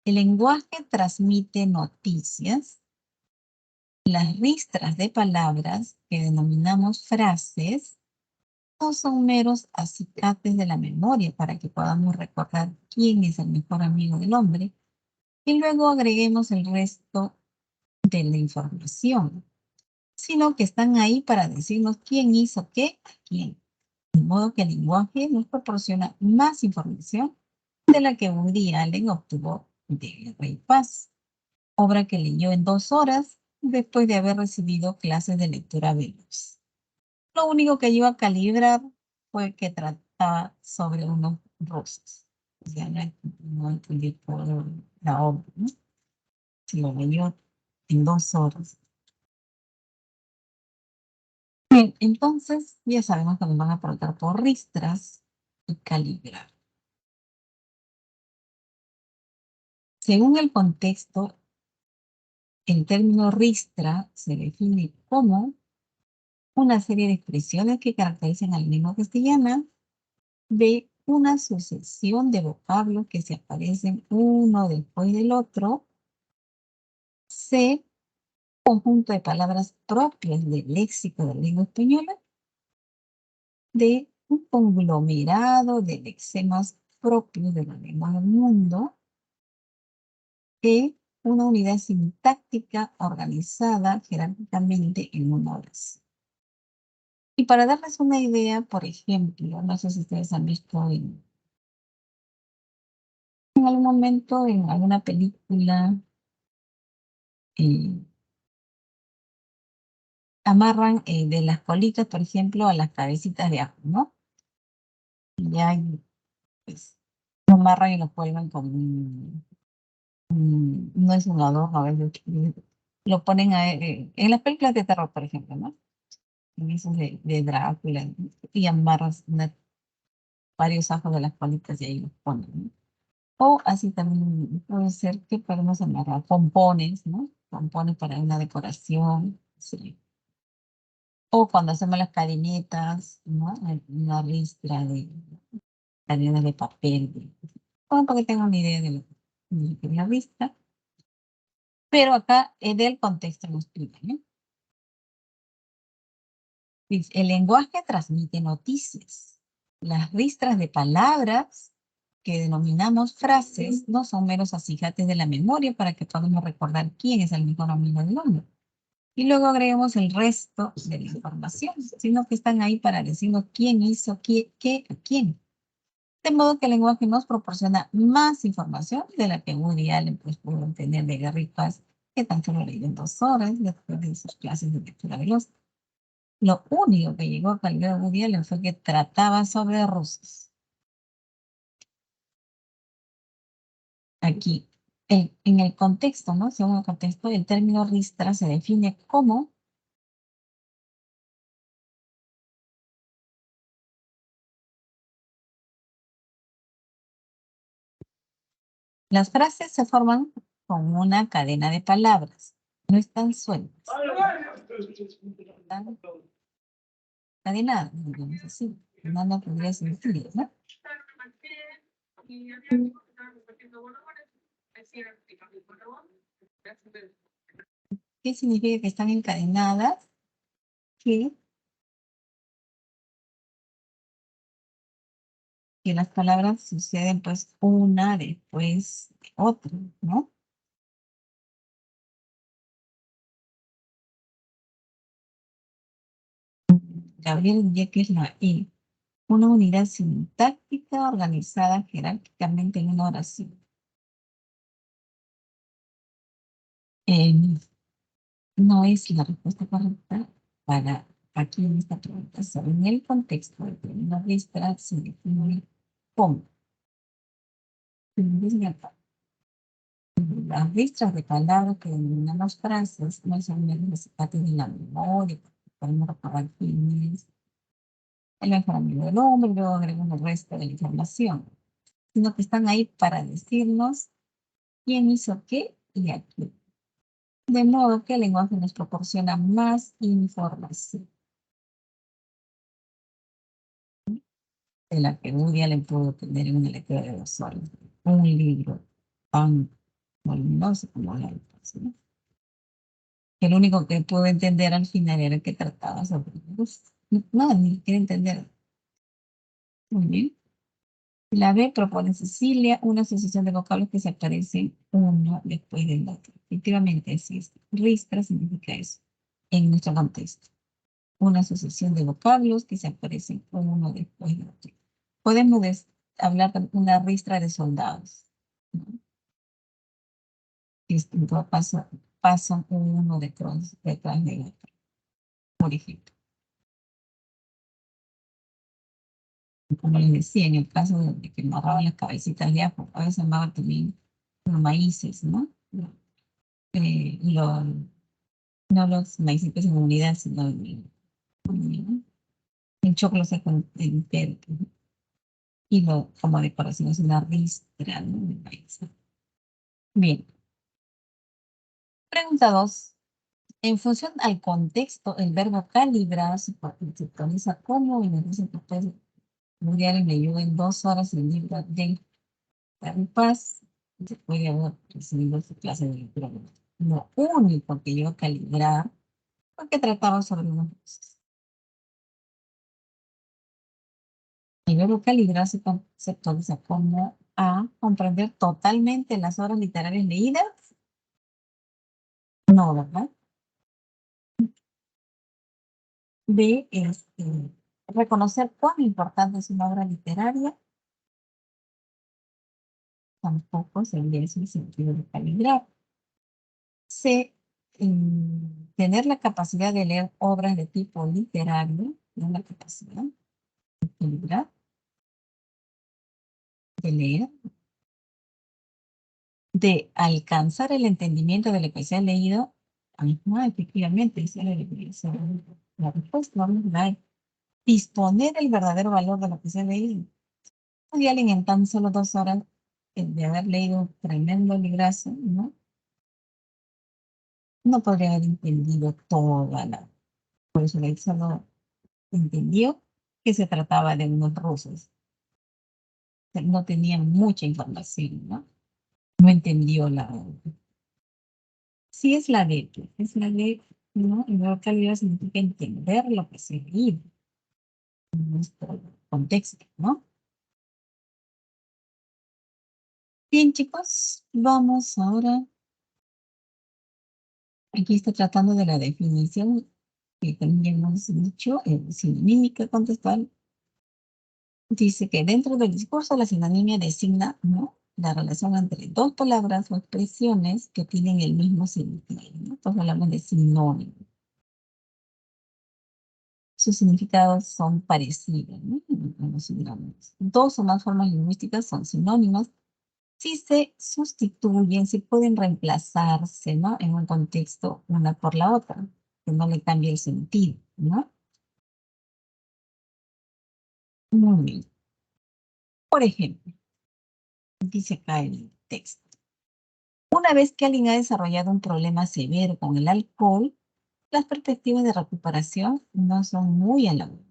el lenguaje transmite noticias. Las ristras de palabras que denominamos frases no son meros acicates de la memoria para que podamos recordar quién es el mejor amigo del hombre y luego agreguemos el resto de la información, sino que están ahí para decirnos quién hizo qué a quién. De modo que el lenguaje nos proporciona más información de la que Woody Allen obtuvo de Guerra y Paz, obra que leyó en 2 horas después de haber recibido clases de lectura veloz. Lo único que iba a calibrar fue que trataba sobre unos rusos. O sea, no entendí toda la obra, ¿no? Se lo leyó en 2 horas. Bien, entonces ya sabemos que nos van a preguntar por ristras y calibrar. Según el contexto, el término ristra se define como una serie de expresiones que caracterizan al lengua castellana de una sucesión de vocablos que se aparecen uno después del otro C, conjunto de palabras propias del léxico de la lengua española. D, un conglomerado de lexemas propios de la lengua del mundo. E, una unidad sintáctica organizada jerárquicamente en una oración. Y para darles una idea, por ejemplo, no sé si ustedes han visto en algún momento en alguna película, eh, amarran de las colitas, por ejemplo, a las cabecitas de ajo, ¿no? Y ya pues, lo amarran y lo cuelgan con no es un adorno, a veces lo ponen en las películas de terror, por ejemplo, ¿no? En esos de Drácula, y amarras varios ajos de las colitas y ahí los ponen, ¿no? O así también puede ser que podemos amarrar pompones, ¿no? Pompones para una decoración, sí. O cuando hacemos las cadenetas, ¿no? Una ristra de cadenas de papel. Bueno, para que tengan una idea de la ristra. Pero acá del contexto nos explica, ¿no? Dice, el lenguaje transmite noticias. Las ristras de palabras que denominamos frases no son meros acicates de la memoria para que podamos recordar quién es el mejor amigo del hombre. Y luego agregamos el resto de la información, sino que están ahí para decirnos quién hizo qué a quién. De modo que el lenguaje nos proporciona más información de la que Woody Allen pues, pudo obtener de Gary Paz, que tan solo leyó en 2 horas después de sus clases de lectura veloz. Lo único que llegó a calidad de Woody Allen fue que trataba sobre rusos. Aquí, en el contexto, ¿no? Según el contexto, el término ristra se define como las frases se forman con una cadena de palabras, no están sueltas, están cadenadas, digamos así. No tendría sentido, ¿no? ¿Qué significa que están encadenadas? Que las palabras suceden pues una después de otra, ¿no? Gabriel diría que es la E, una unidad sintáctica organizada jerárquicamente en una oración. No es la respuesta correcta para aquí en esta pregunta. En el contexto de una ristra se define como las ristras de palabras que denominan las frases no son meros rescates de la memoria, podemos recordar quién es el mejor amigo del hombre, y luego agregamos el resto de la información, sino que están ahí para decirnos quién hizo qué y a quién. De modo que el lenguaje nos proporciona más información de la que un día le puedo tener en una lectura de 2 horas. Un libro tan voluminoso como la otra, ¿no? El único que pude entender al final era que trataba sobre los... No, ni quiere entender. Muy bien. La B propone Cecilia una asociación de vocablos que se aparecen uno después del otro. Efectivamente, así es. Ristra significa eso en nuestro contexto. Una asociación de vocablos que se aparecen uno después del otro. Podemos hablar de una ristra de soldados, ¿no? Que pasan uno detrás del otro, por ejemplo. Como les decía, en el caso de que amarraban las cabecitas de ajo, a veces amarraban también los maíces, ¿no? Eh, lo- no los maicitos en unidad, sino en choclo seco entero, ¿no? Y como decoración es una ristra, ¿no? De maíz. Bien. Pregunta 2. En función al contexto, el verbo calibrar se utiliza como en el uso que puede mundial en ayuda en 2 horas el libro de Gary Paz. Se puede haber recibido su clase de lectura. lo único que yo calibrar, porque trataba sobre unos rusos. Y luego calibrar se conceptualiza como A, comprender totalmente las obras literarias leídas. No, ¿verdad? B, reconocer cuán importante es una obra literaria. Tampoco sería ese el sentido de calibrar. C, tener la capacidad de leer obras de tipo literario, no la capacidad de calibrar, de leer, de alcanzar el entendimiento de lo que se ha leído. Ajá, efectivamente, esa era la respuesta, vamos a ver. Disponer el verdadero valor de lo que se ha leído. Y alguien en tan solo 2 horas de haber leído un tremendo librazo, ¿no? No podría haber entendido toda la... Por eso él solo entendió que se trataba de unos rusos. No tenía mucha información, ¿no? No entendió la... Sí es la de, pues, es la de, ¿no? En nueva calidad significa entender lo que se vive en nuestro contexto, ¿no? Bien, chicos, vamos ahora. Aquí está tratando de la definición que también hemos dicho, sinonímica contextual. Dice que dentro del discurso la sinonimia designa, ¿no?, la relación entre dos palabras o expresiones que tienen el mismo sentido, ¿no? Entonces hablamos de sinónimo. Sus significados son parecidos, ¿no? Los sinónimos. Dos o más formas lingüísticas son sinónimas si se sustituyen, si pueden reemplazarse, ¿no?, en un contexto una por la otra, que no le cambie el sentido, ¿no? Muy bien. Por ejemplo, dice acá el texto. Una vez que alguien ha desarrollado un problema severo con el alcohol, las perspectivas de recuperación no son muy halagüeñas.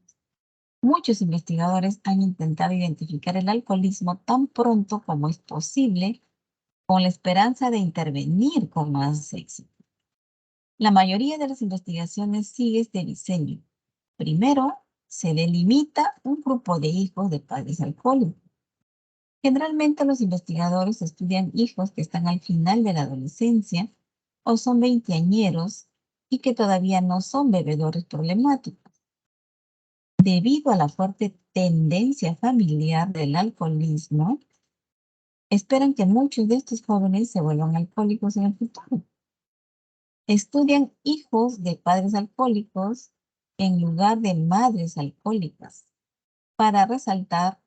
Muchos investigadores han intentado identificar el alcoholismo tan pronto como es posible, con la esperanza de intervenir con más éxito. La mayoría de las investigaciones sigue este diseño. Primero, se delimita un grupo de hijos de padres alcohólicos. Generalmente los investigadores estudian hijos que están al final de la adolescencia o son veinteañeros y que todavía no son bebedores problemáticos. Debido a la fuerte tendencia familiar del alcoholismo, esperan que muchos de estos jóvenes se vuelvan alcohólicos en el futuro. Estudian hijos de padres alcohólicos en lugar de madres alcohólicas para resaltar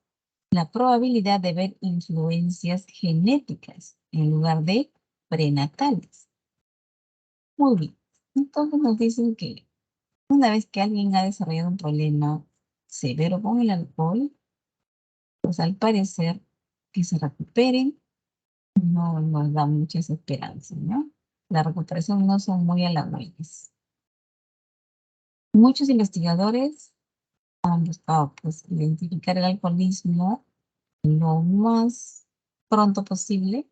la probabilidad de ver influencias genéticas en lugar de prenatales. Muy bien. Entonces nos dicen que una vez que alguien ha desarrollado un problema severo con el alcohol, pues al parecer que se recuperen no nos da muchas esperanzas, ¿no? La recuperación no son muy halagüeñas. Muchos investigadores han buscado, pues, identificar el alcoholismo lo más pronto posible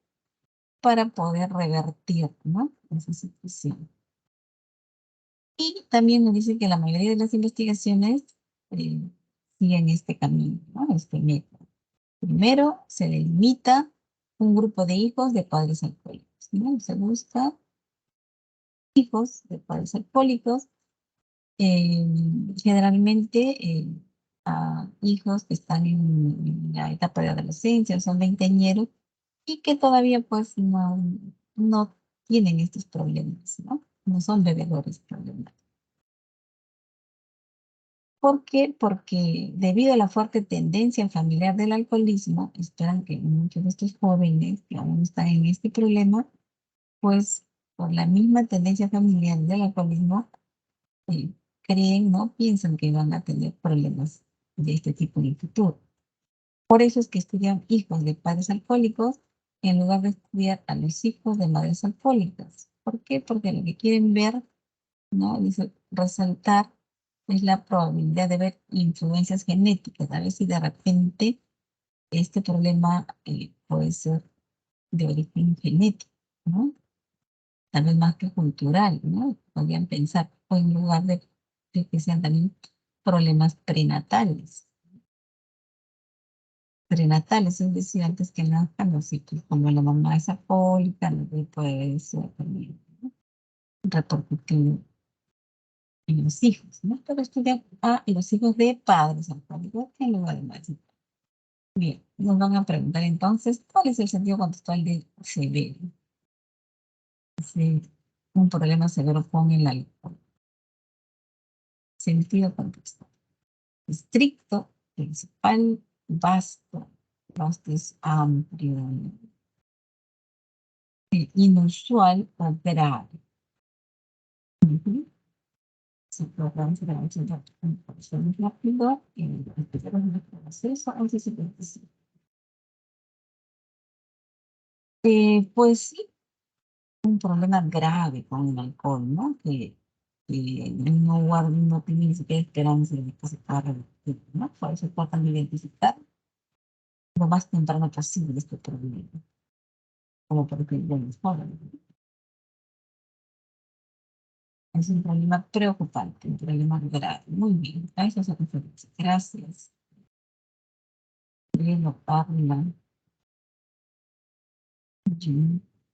para poder revertir, ¿no?, esa situación. Y también nos dice que la mayoría de las investigaciones eh, siguen este camino, ¿no?, este método. Primero, se delimita un grupo de hijos de padres alcohólicos, ¿no? Se busca hijos de padres alcohólicos, eh, generalmente a hijos que están en la etapa de adolescencia, son veinteañeros, y que todavía pues no tienen estos problemas, ¿no? No son bebedores problemáticos. ¿Por qué? Porque debido a la fuerte tendencia familiar del alcoholismo, esperan que muchos de estos jóvenes que aún están en este problema, pues por la misma tendencia familiar del alcoholismo, eh, creen, ¿no?, piensan que van a tener problemas de este tipo en el futuro. Por eso es que estudian hijos de padres alcohólicos en lugar de estudiar a los hijos de madres alcohólicas. ¿Por qué? Porque lo que quieren ver, ¿no?, dice, resaltar es la probabilidad de ver influencias genéticas. A ver si de repente este problema puede ser de origen genético, ¿no? tal vez más que cultural, ¿no? Podrían pensar, o en lugar de que sean también problemas prenatales. Prenatales, es decir, antes que nazcan los hijos, como la mamá es alcohólica, no puede ser también repercutir en los hijos, ¿no? Pero estudian a los hijos de padres alcohólicos en lugar de madres. Bien, nos van a preguntar entonces, ¿cuál es el sentido contextual de severo? Es un problema severo con el alcohol. Sentido contextual. Estricto, principal, vasto. Vasto es amplio, inusual o grave. Ujú. Si podemos ver un proceso rápido y empezar un proceso antes de empezar. Pues sí, un problema grave con el alcohol, ¿no? Que no tiene ni siquiera esperanza de que se pueda revertir, ¿no? Por eso tratan de identificar lo más temprano posible este problema, como por ejemplo en los jóvenes. Es un problema preocupante, un problema grave. Muy bien, a eso se refiere. Gracias. Bien, Parla.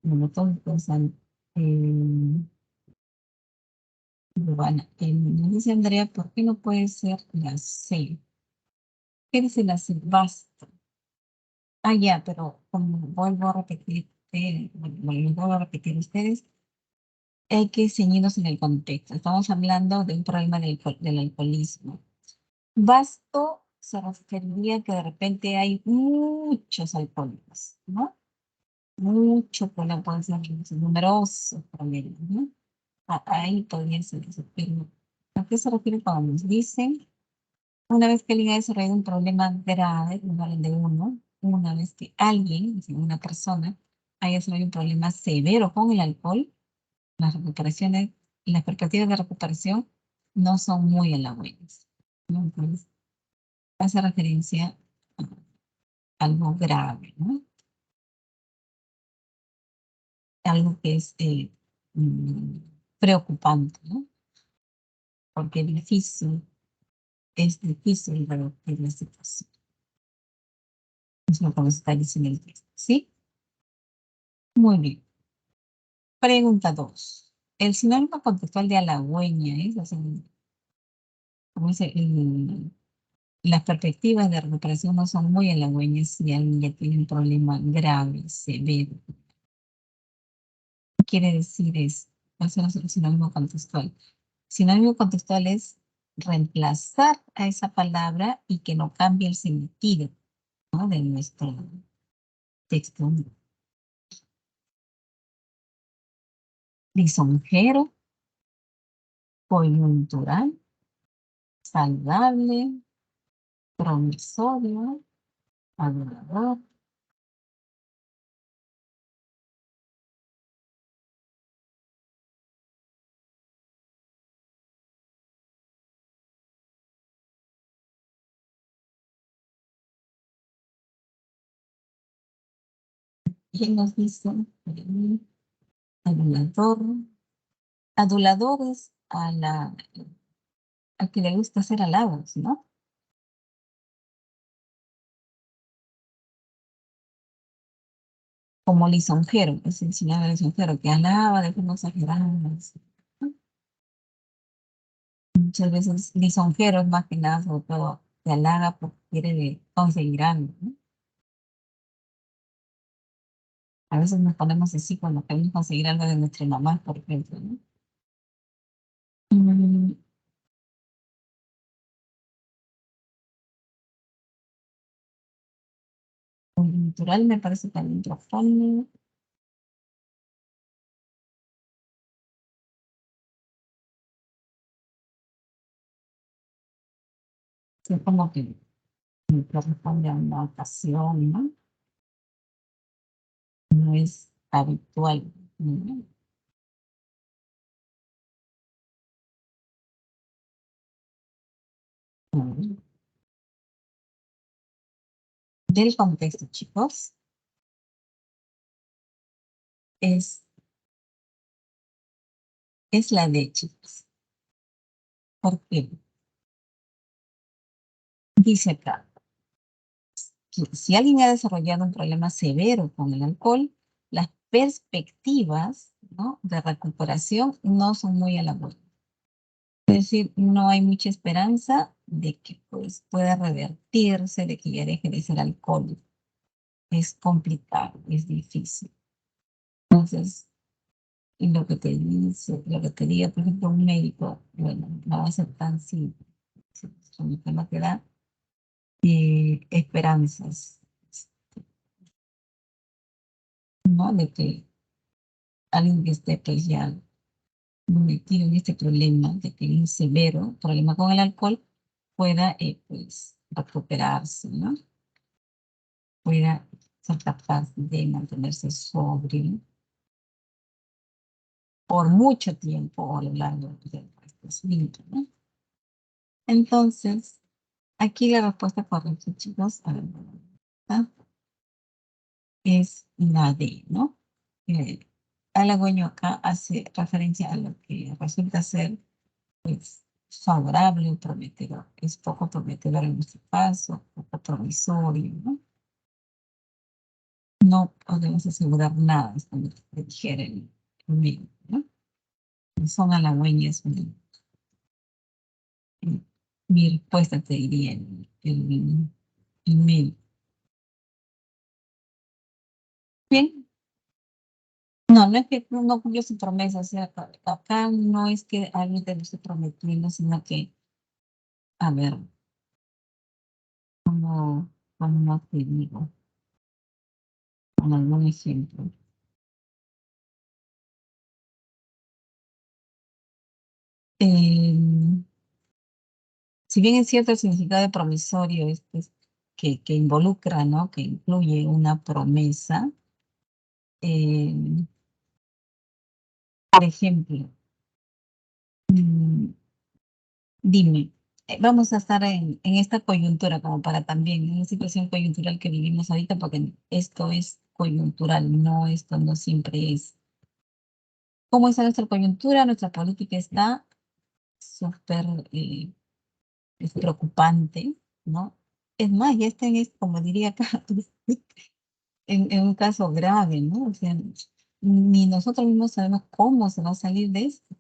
Bueno, todos piensan, bueno, nos dice Andrea, ¿por qué no puede ser la C? ¿Qué dice la C? Basta. Ah, ya, pero como vuelvo a repetir, vuelvo a repetir ustedes, hay que ceñirnos en el contexto. Estamos hablando de un problema del alcoholismo. Basto se referiría que de repente hay muchos alcohólicos, ¿no? Mucho problema, pueden ser numerosos problemas, ¿no? Ahí podría ser eso, pero ¿a qué se refiere cuando nos dicen una vez que alguien ha desarrollado un problema grave, no hablan de uno, una vez que alguien, es decir, una persona, haya desarrollado un problema severo con el alcohol, las recuperaciones, las perspectivas de recuperación no son muy halagüeñas, ¿no? Entonces, hace referencia a algo grave, ¿no? Algo que es mm, preocupante, ¿no? Porque es difícil revertir la situación. Es lo que nos está diciendo el texto, ¿sí? Muy bien. Pregunta 2. El sinónimo contextual de halagüeña es, o sea, como dice, las perspectivas de recuperación no son muy halagüeñas si alguien ya tiene un problema grave, severo. ¿Qué quiere decir eso? Eso no es el sinónimo contextual. Sinónimo contextual es reemplazar a esa palabra y que no cambie el sentido, ¿no? De nuestro texto. Lisonjero, coyuntural, saludable, promisorio, adorador. ¿Quién nos dice? Adulador. Adulador es a que le gusta hacer halagos, ¿no? Como lisonjero, es el sinónimo de lisonjero, que alaba de forma exagerada. ¿No? Muchas veces lisonjero es más que nada, sobre todo, te halaga porque quiere conseguir algo, ¿no? A veces nos ponemos así cuando queremos conseguir algo de nuestra mamá, por ejemplo, ¿no? Mm, Natural me parece también profundo. Es como que me corresponde a una ocasión, ¿no? No es habitual, ¿no? Del contexto, chicos, es es la D, chicos. ¿Por qué? Dice acá, que si alguien ha desarrollado un problema severo con el alcohol, las perspectivas, ¿no?, de recuperación no son muy halagüeñas. Es decir, no hay mucha esperanza de que pues, pueda revertirse, de que ya deje de ser alcohólico. Es complicado, es difícil. Entonces, y lo que te dice, lo que te diga, por ejemplo, un médico, bueno, no va a ser tan simple. No te da esperanzas, ¿no? De que alguien que esté pues ya metido en este problema, de que tiene un severo problema con el alcohol, pueda pues recuperarse, ¿no? Pueda ser capaz de mantenerse sobrio por mucho tiempo a lo largo del resto de su vida, ¿no? Entonces, aquí la respuesta correcta, chicos, a ver, ¿ah? Es la D, ¿no? Halagüeño acá hace referencia a lo que resulta ser pues, favorable o prometedor. Es poco prometedor en nuestro caso, poco promisorio, ¿no? No podemos asegurar nada, es como te dijera el médico, ¿no? Son halagüeñas mi respuesta, te diría, el médico. Bien, no, no es que no cumplió su promesa, o sea, acá no es que alguien te lo esté prometiendo, sino que, a ver, ¿cómo te digo? Con algún ejemplo. Em, si bien es cierto el significado de promisorio es pues, que involucra, ¿no? Que incluye una promesa, em, por ejemplo, mm, dime, vamos a estar en esta coyuntura como para también, en una situación coyuntural que vivimos ahorita, porque esto es coyuntural, no, esto no siempre es. ¿Cómo está nuestra coyuntura? Nuestra política está súper es preocupante, ¿no? Es más, ya está como diría acá, en un caso grave, ¿no? O sea, ni nosotros mismos sabemos cómo se va a salir de esto,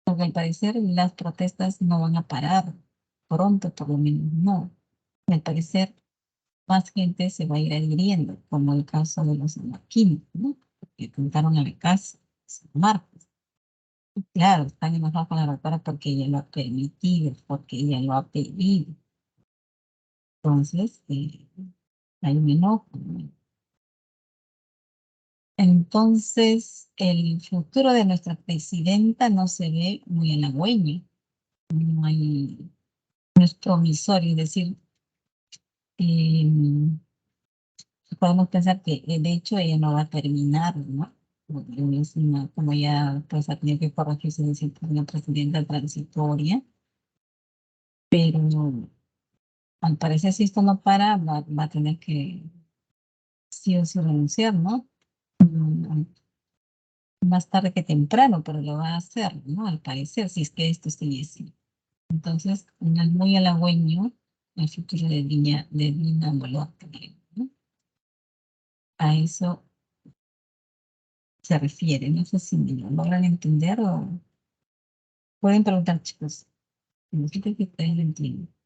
porque al parecer las protestas no van a parar pronto, por lo menos no. Al parecer, más gente se va a ir adhiriendo, como el caso de los sanmarquinos, ¿no? Que pintaron a la casa, San Marcos. Claro, están enojados con la doctora porque ella lo ha permitido, porque ella lo ha pedido. Entonces, hay un enojo, ¿no? Entonces, el futuro de nuestra presidenta no se ve muy halagüeño, no hay, no es promisorio, es decir, em, podemos pensar que de hecho ella no va a terminar, ¿no? Porque es como ya pues ha tenido que corregirse, decir, una presidenta transitoria, pero al parecer si esto no para, va a tener que sí o sí renunciar, ¿no? Mm, Más tarde que temprano, pero lo va a hacer, ¿no? Al parecer, si es que esto sigue así. Entonces, no es muy halagüeño el futuro de Dina Boluarte, ¿no? A eso se refiere. No sé si me lo logran entender o pueden preguntar, chicos. Significa que ustedes lo entienden.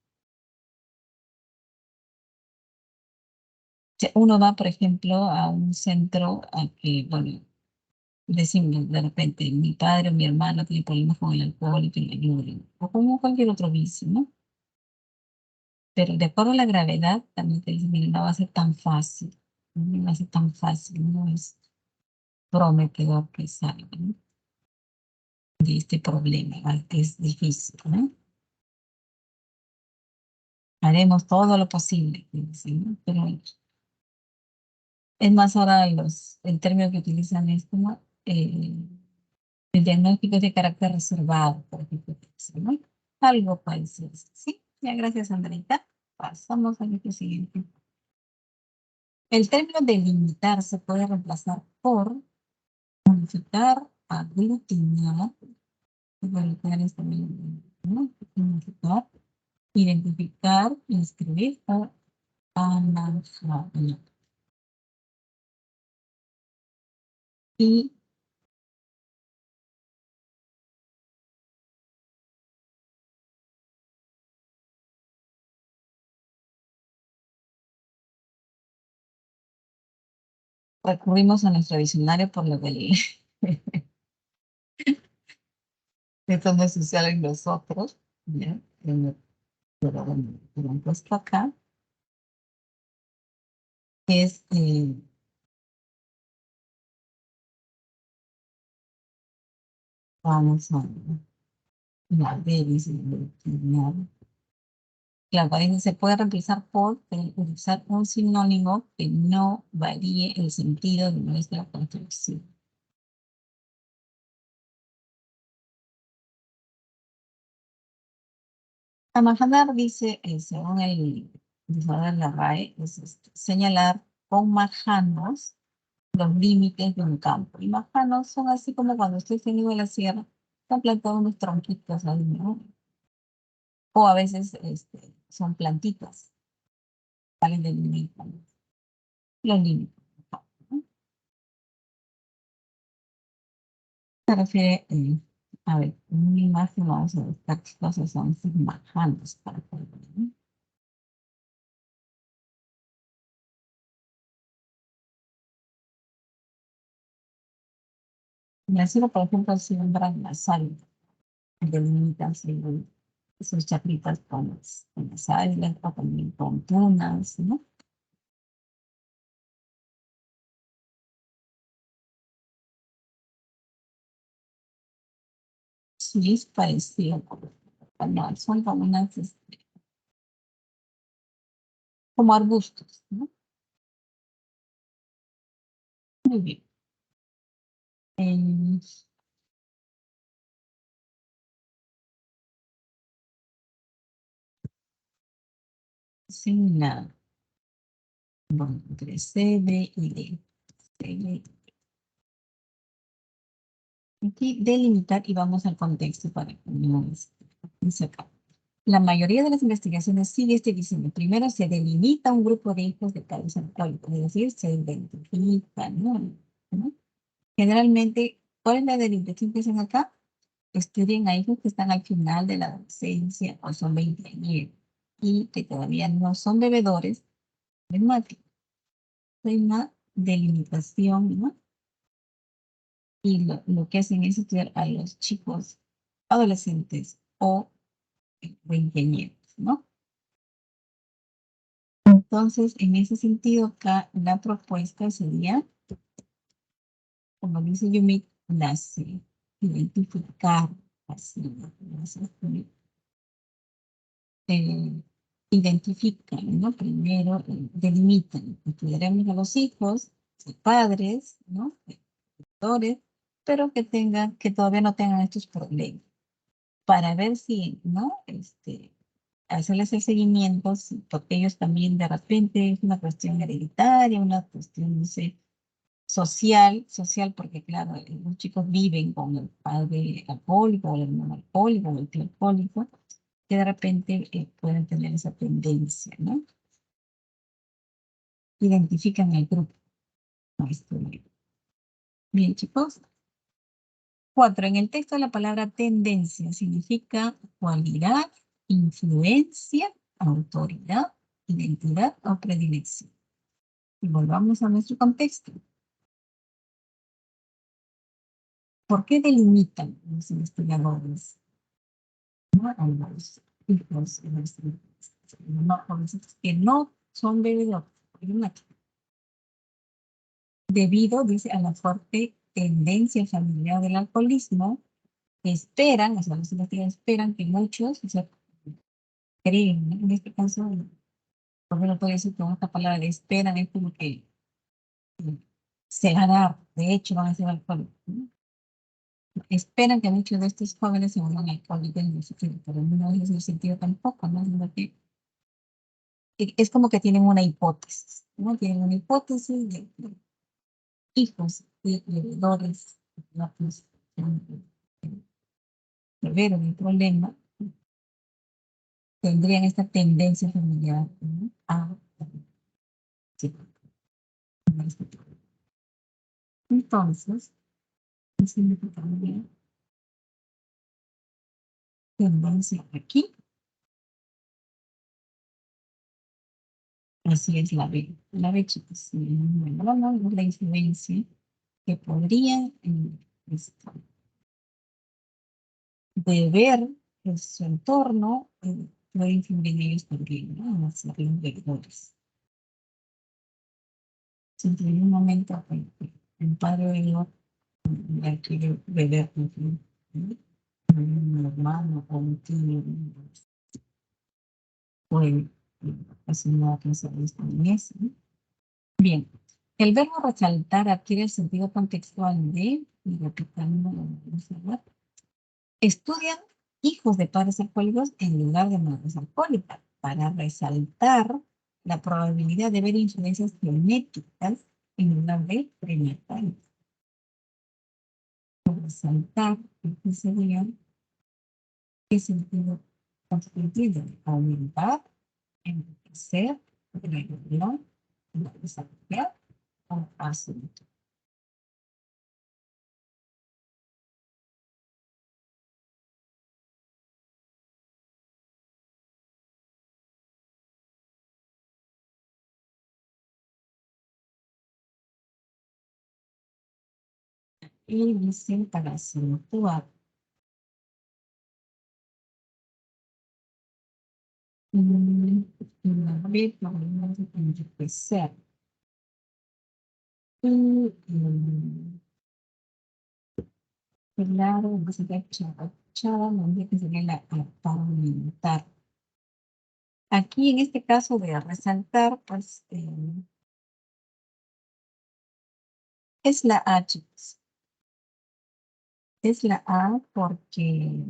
Uno va, por ejemplo, a un centro a que, bueno, decimos de repente, mi padre o mi hermano tiene problemas con el alcohol y que le ayuden, o como cualquier otro vicio, ¿no? Pero de acuerdo a la gravedad, también te dicen, mira, no va a ser tan fácil, no va a ser tan fácil, no es prometedor que salga, ¿no? De este problema, ¿vale? Que es difícil, ¿no? Haremos todo lo posible, que dicen, ¿no? Pero es más ahora el término que utilizan es como el diagnóstico es de carácter reservado, por ejemplo, que dicen, ¿no? Algo parecido, ¿sí? Ya, gracias, Andreita. Pasamos al siguiente. El término delimitar se puede reemplazar por modificar, aglutinar, igualitarias es también, ¿no? Significar, identificar, inscribir o anansar. Y recurrimos a nuestro diccionario por lo del esto no es social en nosotros, ¿ya? Pero bueno, lo han puesto acá, es, vamos a la B, dice, claro, ahí se puede reemplazar por usar un sinónimo que no varíe el sentido de nuestra construcción. Amajanar dice, según el diccionario de la RAE, es señalar con majanos los límites de un campo. Y majanos son así como cuando usted se en la sierra, están plantados unos tronquitos ahí, ¿no? O a veces son plantitas, salen del límite, los límites. ¿No? Se refiere, a ver, en una imagen vamos a buscar qué cosas son estos majanos para que lo vean, ¿no? En la sierra, por ejemplo, siembran la sal, delimitan sus chapitas con las águilas o también con tunas, ¿no? Sí, es parecido. No, son como unas, como arbustos, ¿no? Muy bien. Eh, sin nada. Bueno, entre C, D y D. C, aquí delimitar y vamos al contexto para que no dice acá. La mayoría de las investigaciones sigue este diseño. Primero se delimita un grupo de hijos de causa alcohólica, es decir, se identifica, ¿no? ¿No? Generalmente, ¿cuál es la delimitación que hacen acá? Estudian a hijos que están al final de la adolescencia o son 20 años y que todavía no son bebedores problemáticos. Hay una delimitación, ¿no? Y lo que hacen es estudiar a los chicos adolescentes o veinteañeros, ¿no? Entonces, en ese sentido, acá la propuesta sería, como dice Yumi, nace, identificar, así, ¿no? eh, identifican, ¿no? Primero, delimitan, estudiaremos a los hijos, padres, ¿no? Tutores, pero que tengan, que todavía no tengan estos problemas, para ver si, ¿no? Hacerles el seguimiento, porque ellos también de repente es una cuestión hereditaria, una cuestión, no sé, social, porque claro, los chicos viven con el padre alcohólico, o el hermano alcohólico, o el tío alcohólico, que de repente pueden tener esa tendencia, ¿no? Identifican el grupo. ¿No? Bien, chicos. 4. En el texto la palabra tendencia significa cualidad, influencia, autoridad, identidad o predilección. Y volvamos a nuestro contexto. ¿Por qué delimitan los investigadores, ¿no? A los hijos de los jovencitos que no son bebedores? Debido, dice, a la fuerte tendencia familiar del alcoholismo, esperan, o sea, los investigadores esperan que muchos, o sea, creen, ¿no? En este caso, por ejemplo, puede decir con esta palabra de esperan, es como que se van a dar, de hecho, van a ser alcohólicos, ¿no? Esperan que muchos de estos jóvenes se vuelvan alcohólicos en el futuro, pero no es el sentido tampoco, ¿no? Sino que es como que tienen una hipótesis, ¿no? Tienen una hipótesis de hijos de bebedores, ¿no? Pues, ver un problema, tendrían esta tendencia familiar, ¿no? A sí, entonces, ¿qué significaría tendencia aquí? Así es la B. La B, chicos, bueno, vamos a ver la influencia que podría este, de ver su entorno, puede influir en ellos también, ¿no? En ser los lectores. Si en un momento el padre vio quiere beber con un hermano o un tío, puede hacer una clase de esto en eso, ¿no? Bien, el verbo resaltar adquiere el sentido contextual de, y repitamos, estudian hijos de padres alcohólicos en lugar de madres alcohólicas para resaltar la probabilidad de ver influencias genéticas en lugar de prenatales. Resaltar, ¿qué sería? ¿Qué sentido constituye? Aumentar, enriquecer, regular, desarrollar o asunto. Y dicen para acentuar. Una vez podemos enriquecer. Y claro, entonces sería chava, no que sería la aparmentar. Aquí en este caso de resaltar, pues es la A, chicos. Es la A porque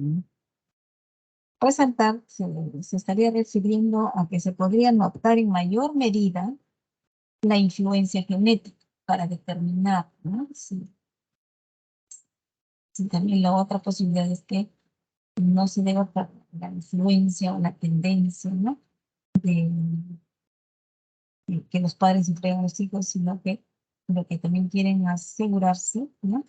resaltar se estaría refiriendo a que se podría notar en mayor medida la influencia genética para determinar, ¿no? Si también la otra posibilidad es que no se deba por la influencia o la tendencia, ¿no? De que los padres entreguen a los hijos, sino que lo que también quieren asegurarse, ¿no?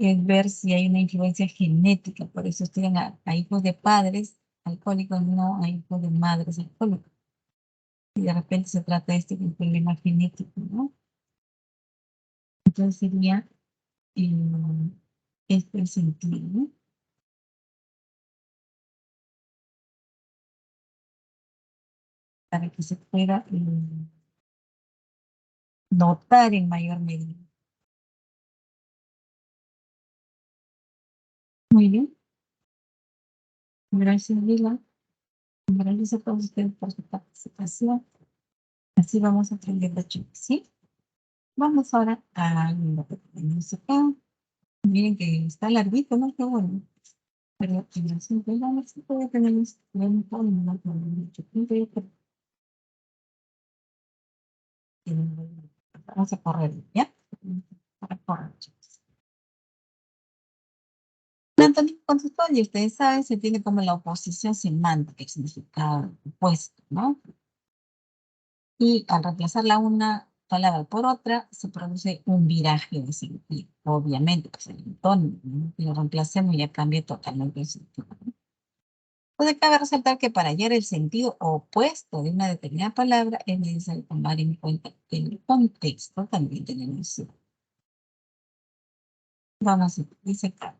Es ver si hay una influencia genética, por eso estudian a hijos de padres alcohólicos, no a hijos de madres alcohólicas. Y de repente se trata de este un problema genético, ¿no? Entonces sería este el sentido, ¿no? Para que se pueda notar en mayor medida. Muy bien. Gracias, Lila. Gracias a todos ustedes por su participación. Así vamos aprendiendo, chicos, ¿sí? Vamos ahora a lo que tenemos acá. Miren que está larguito, ¿no? Qué bueno. Pero en el siguiente vamos a poder tener un tiempo, no con mucho tiempo. Vamos a correr, ¿ya? Para correr, chicos. El antónimo conceptual, y ustedes saben, se tiene como la oposición semántica, el significado opuesto, ¿no? Y al reemplazar una palabra por otra, se produce un viraje de sentido. Obviamente, pues el antónimo, ¿no? Si lo reemplacemos ya cambia totalmente el sentido. Pues cabe resaltar que para hallar el sentido opuesto de una determinada palabra es necesario tomar en cuenta el contexto también de la enunciado. Vamos a ver, dice acá.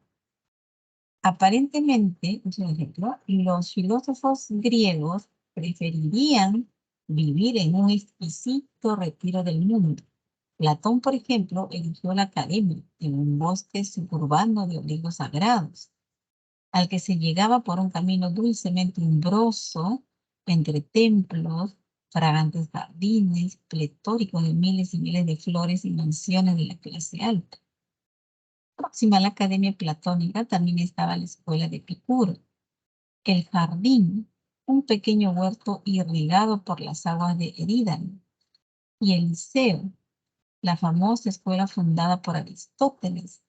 Aparentemente, por ejemplo, los filósofos griegos preferirían vivir en un exquisito retiro del mundo. Platón, por ejemplo, eligió la academia en un bosque suburbano de olivos sagrados, al que se llegaba por un camino dulcemente umbroso entre templos, fragantes jardines, pletórico de miles y miles de flores y mansiones de la clase alta. Próxima a la academia platónica también estaba la escuela de Epicuro, el jardín, un pequeño huerto irrigado por las aguas de Eridano, y el Liceo, la famosa escuela fundada por Aristóteles,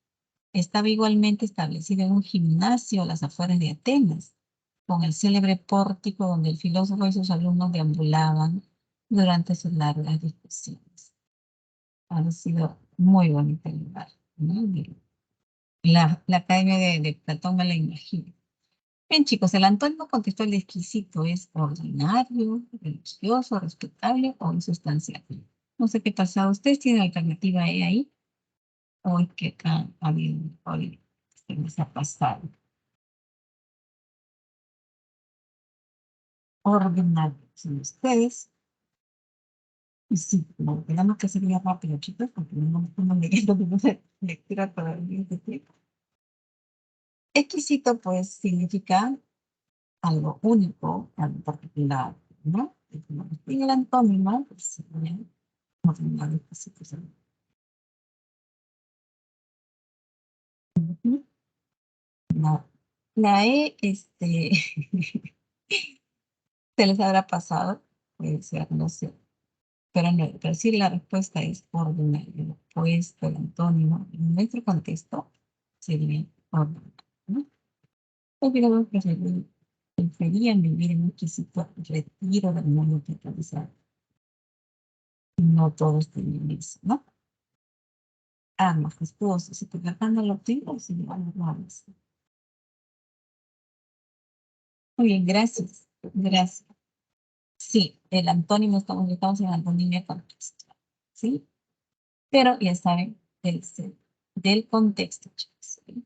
Estaba igualmente establecido en un gimnasio a las afueras de Atenas, con el célebre pórtico donde el filósofo y sus alumnos deambulaban durante sus largas discusiones. Ha sido muy bonito el lugar, ¿no? La academia de Platón me la imagino. Bien, chicos, el antónimo contextual de exquisito es ordinario, religioso, respetable o insustancial. No sé qué pasado. ¿Ustedes tienen alternativa E ahí? ¿O es que acá ha habido hoy se les ha pasado? Ordinario. Son ustedes. Y sí, como tenemos que hacer ya rápido, chicos, porque no estamos leyendo ninguna lectura todavía en este tiempo. Exquisito, pues, significa algo único, algo particular, ¿no? Y el antónimo, pues, sería ordinario, exquisito. Ujú. No. La E, se les habrá pasado, puede ser, no sé, pero no, pero sí la respuesta es ordinario, pues el antónimo en nuestro contexto sería ordinario, ¿no? Los filósofos preferían vivir en un exquisito retiro del mundo totalizado. No todos tenían eso, ¿no? Ah, majestuoso, si te tratando los tipos, sí, vamos. Muy bien, gracias. Gracias. Sí, el antónimo estamos en antonimia contextual, ¿sí? Pero ya saben, del contexto, chicos. ¿Sí?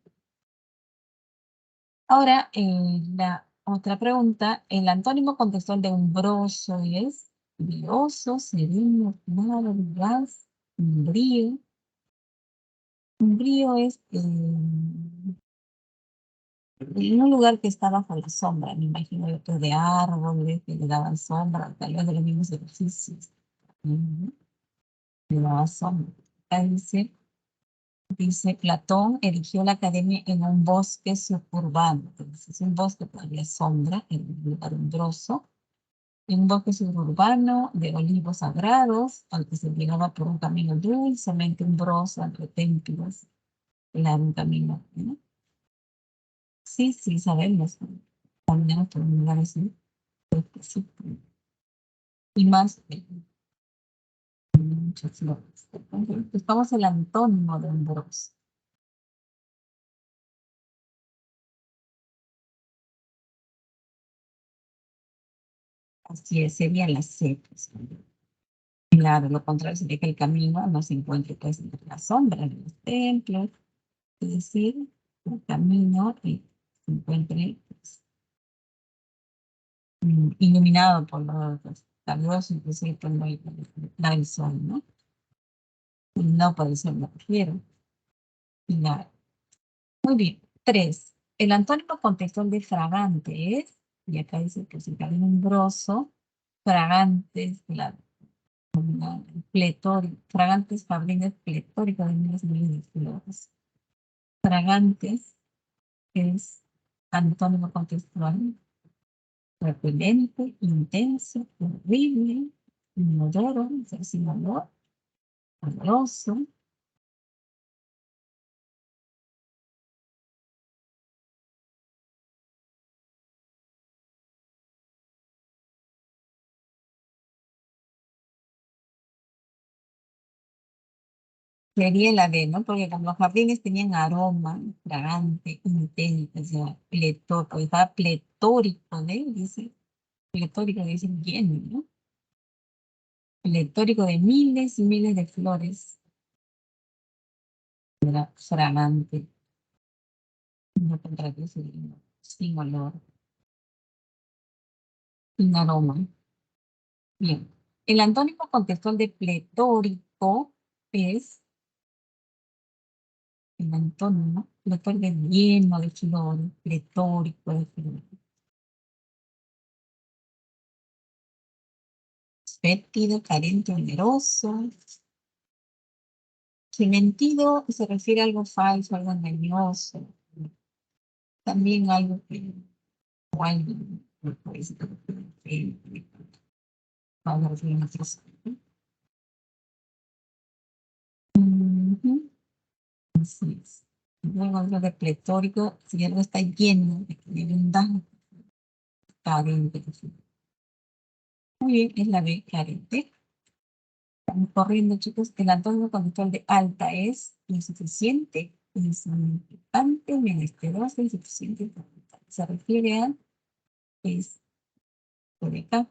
Ahora, la otra pregunta, el antónimo contextual de umbroso es brioso, sereno, claro, vivaz, umbrío. Umbrío es en un lugar que está bajo la sombra, me imagino yo, pues, de árboles que le daban sombra, tal vez de los mismos edificios. Ujú, le daba sombra. Acá dice, Platón erigió la academia en un bosque suburbano. Entonces, es un bosque que había sombra, en un lugar umbroso, en un bosque suburbano de olivos sagrados, al que se llegaba por un camino dulcemente umbroso entre templos. Era un camino, ¿no? Sí, sí, sabemos, ¿no? Caminamos por un lugar así, sí, y más, muchas flores. Entonces, buscamos el antónimo de umbroso. Así es, sería la C, pues. Claro, lo contrario sería que el camino no se encuentre pues entre la sombra de los templos, es decir, el camino se encuentre pues, iluminado por la luz, inclusive por el sol, ¿no? Y no por el sol me refiero. Claro. Muy bien. 3. El antónimo contextual de fragante es, y acá dice que es el camino umbroso, fragantes, claro, fragantes jardines pletóricos de miles y miles de flores. Fragantes es antónimo contextual, repelente, intenso, horrible, inodoro, o sea, sin olor, oloroso. Sería la D, ¿no? Porque como los jardines tenían aroma, fragante, intenso, o sea, pletórico, estaba pletórico, ¿no? Dice, pletórico dice lleno, ¿no? Pletórico de miles y miles de flores, era fragante, no contrario, sin olor, sin aroma. Bien. El antónimo contextual de pletórico es el antónimo, pletórico es lleno de flores, pletórico de flores. Fétido, carente, oneroso. Sin mentido se refiere a algo falso, algo engañoso. También algo que, o alguien, no puede ser que vamos a referir a otras. Ujú, así es. Luego algo de pletórico, si algo está lleno, de abundante, carente. Muy bien, es la B, carente. Estamos corriendo, chicos. El antónimo conductual de alta es insuficiente, insignificante, menesterosa, insuficiente. Se refiere a, es, por acá,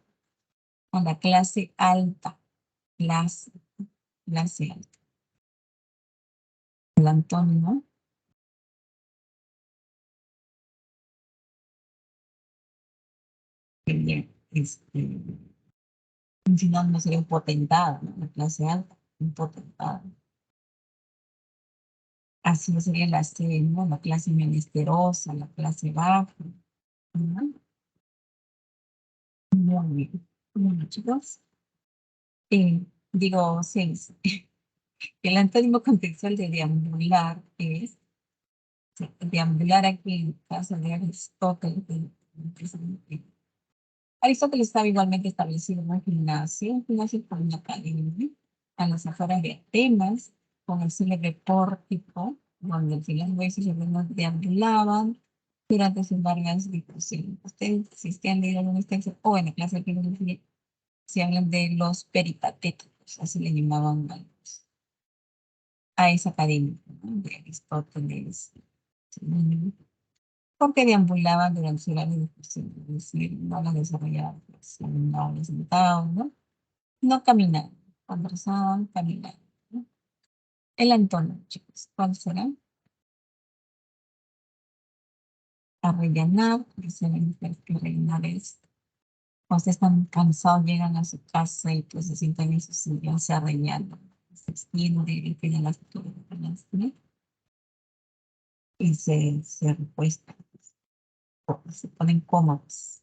a la clase alta, clase, clase alta. El antónimo sería, un sinónimo sería un potentado, ¿no? La clase alta, un potentado. Así sería la C, ¿no? La clase menesterosa, la clase baja, ¿no? Muy bien. Bueno, chicos, digo, 6. El antónimo contextual de deambular es, deambular aquí en caso de Aristóteles. Aristóteles estaba igualmente establecido en un gimnasio con una academia, a las afueras de Atenas, con el célebre pórtico, donde el filósofo y sus alumnos deambulaban durante sus largas discusiones. Ustedes, si ustedes han leído algún texto, o en la clase de filosofía, se hablan de los peripatéticos, así le llamaban a esa academia, ¿no? De Aristóteles, porque deambulaban durante su larga discusión, es decir, no las desarrollaban, pues, no sentados, ¿no? No caminaban, conversaban, caminaban, ¿no? El antónimo, chicos, ¿cuál será? Arrellanar, dicen que rellenar es, cuando están cansados, llegan a su casa y pues se sientan en su silla, se arrellan, se extiende, y tienen las piernas, ¿no? Y se recuestan, o se ponen cómodos.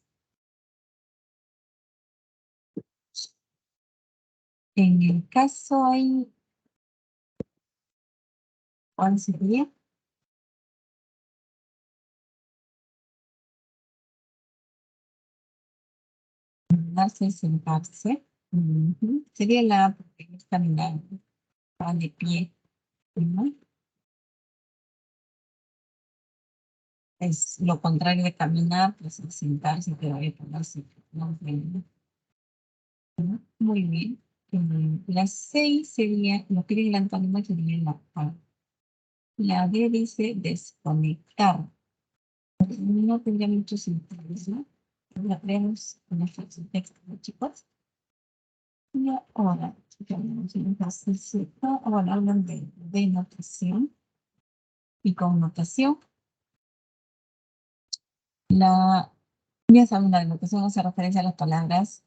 En el caso hay, ¿cuál sería? Darse y sentarse. Ujú. Sería la, porque ellos caminando, van de pie, ¿no? Es lo contrario de caminar, pues es sentarse, pero hay que ponerse, ¿no? ¿No? Muy bien. La 6 sería, lo que el antónimo sería la A. La D dice desconectar. No tendría mucho sentido, ¿no? La vemos en el texto, chicos. Y ahora, tenemos un ejercicio, ahora hablan de denotación y connotación. Ya saben, la denotación hace referencia a las palabras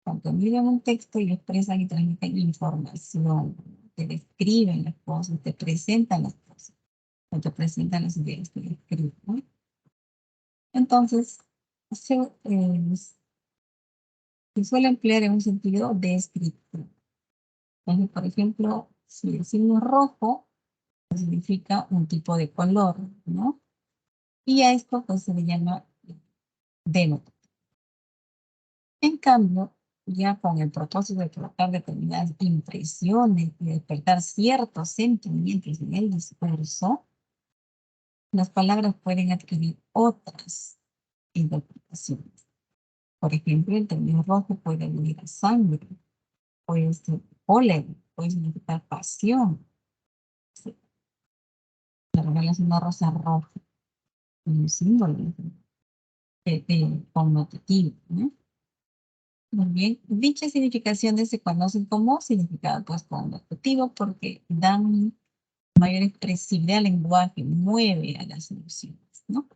contenidas en un texto y expresan y transmiten información. Te describen las cosas, te presentan las cosas, o te presentan las ideas que describen, ¿no? Entonces, se suele emplear en un sentido descriptivo. Entonces, por ejemplo, si decimos rojo, significa un tipo de color, ¿no? Y a esto pues se le llama denotativo. En cambio, ya con el propósito de provocar determinadas impresiones y despertar ciertos sentimientos en el discurso, las palabras pueden adquirir otras interpretaciones. Por ejemplo, el término rojo puede venir a sangre, puede ser cólera, puede significar pasión. La regala es una rosa roja, un símbolo connotativo, ¿no? Muy bien. Dichas significaciones se conocen como significado pues connotativo porque dan mayor expresividad al lenguaje, mueve a las emociones, ¿no?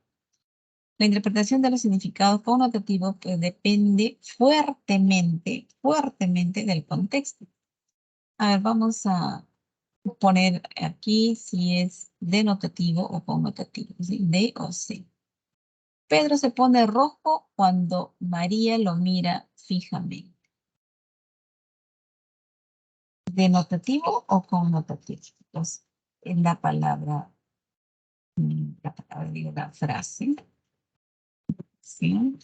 La interpretación de los significados connotativos pues, depende fuertemente, fuertemente del contexto. A ver, vamos a poner aquí si es denotativo o connotativo, ¿sí? D o C. Pedro se pone rojo cuando María lo mira fijamente. ¿Denotativo o connotativo? Entonces, en la palabra, digo, la frase, ¿sí?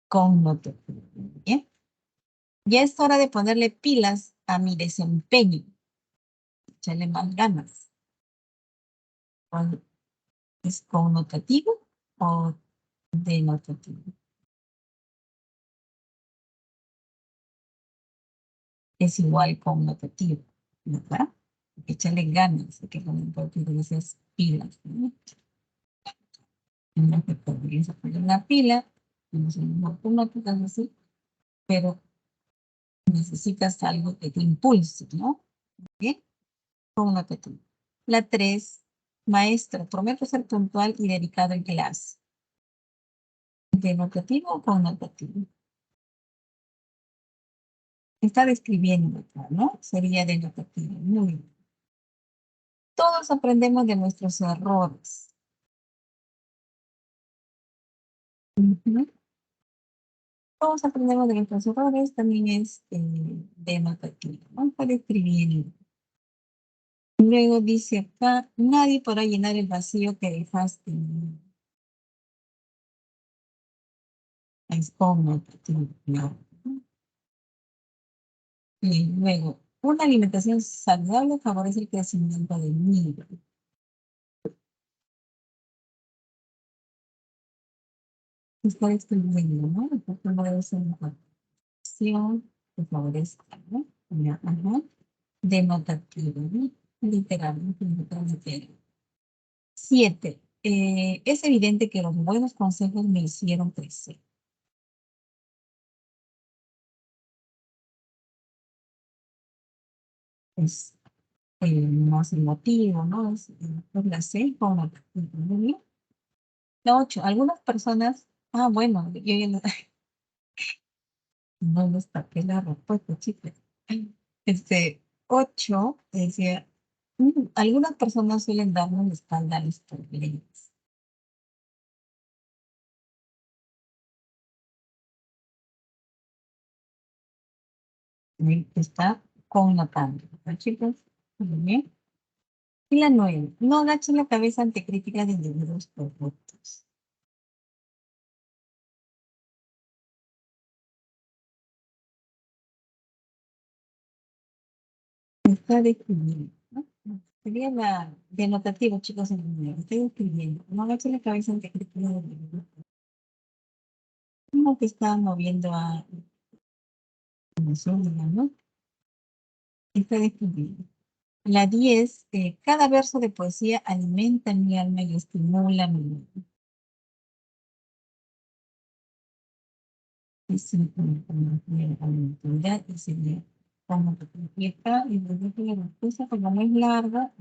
Connotativo. Bien. Ya es hora de ponerle pilas a mi desempeño. Echarle más ganas. ¿Es connotativo o denotativo? Es igual connotativo, ¿verdad? Echarle ganas, hay que poner esas pilas, ¿no? En vez de poner una pila, no sé, no automáticas así, pero necesitas algo que te impulse, ¿no? ¿Bien? Connotativo. La 3, maestro, prometo ser puntual y dedicado en clase. ¿Denotativo o connotativo? Está describiendo acá, ¿no? Sería denotativo. Muy bien. Todos aprendemos de nuestros errores. Ujú. Todos aprendemos de nuestros errores, también es denotativo, ¿no? Está describiendo. Luego dice acá, nadie podrá llenar el vacío que dejaste. Es connotativo, ¿no? Y luego, una alimentación saludable favorece el crecimiento del niño. Está describiendo, ¿no? Entonces, debe ser una acción que favorezca, ¿no? Ya, ajá. Denotativo, ¿no? Literalmente, literalmente. 7. Es evidente que los buenos consejos me hicieron crecer. Es más emotivo, ¿no? Es la C, como muy bien. La 8. Algunas personas, bueno, yo ya no, no les tapé la respuesta, chicas. 8 decía, algunas personas suelen darnos la espalda a los problemas. Está connotando, ¿no, chicos? Muy bien. Y la 9. No agachen la cabeza ante críticas de individuos corruptos. Está describiendo, ¿no? Sería la denotativo, chicos, en el estoy describiendo. No agachen la cabeza ante críticas de individuos corruptos. Como que está moviendo a emociones, ¿no? Está describiendo. La 10, cada verso de poesía alimenta mi alma y estimula mi vida. Es una actividad y sería como que completa y luego que la respuesta, como no es larga,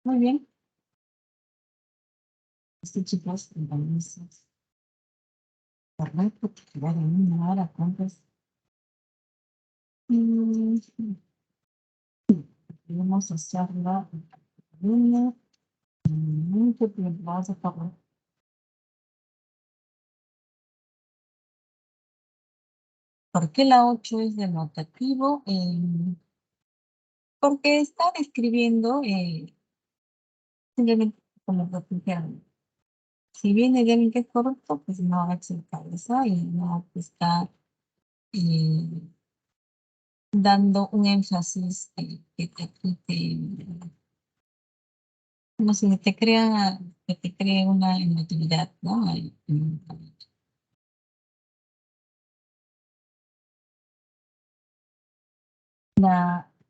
muy bien. Este chicos, vamos a cerrar porque quedar en una hora, ¿cuántas? Mm, Vamos a hacerla una, mucho tiempo, vamos a acabar. ¿Por qué la 8 es denotativo? Porque está describiendo simplemente como lo dijeron. Si viene de alguien que es corrupto, pues no va a echar cabeza y no está eh, dando un énfasis como si te crea, que te cree una emotividad, ¿no?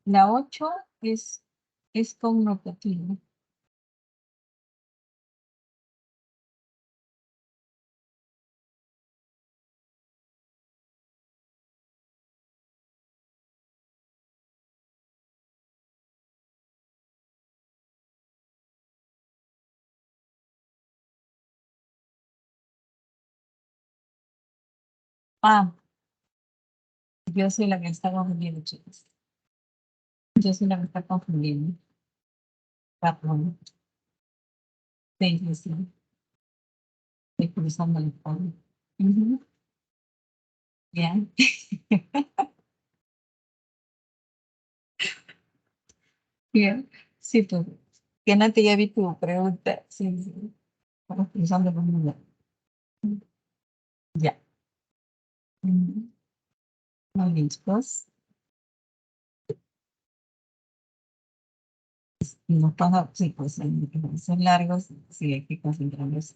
La 8 es connotativo. Ah, yo soy la que está confundiendo, chicos. Yo soy la que está confundiendo. Perdón. Sí, sí, sí. Estoy cruzando el polvo. Ujú. Bien. Bien. Sí, pues. Que no te ya vi tu pregunta. Sí, sí. Estamos cruzando los números. Ya. Muy bien, chicos. Nos pasa, sí, pues son largos, sí, hay que concentrarnos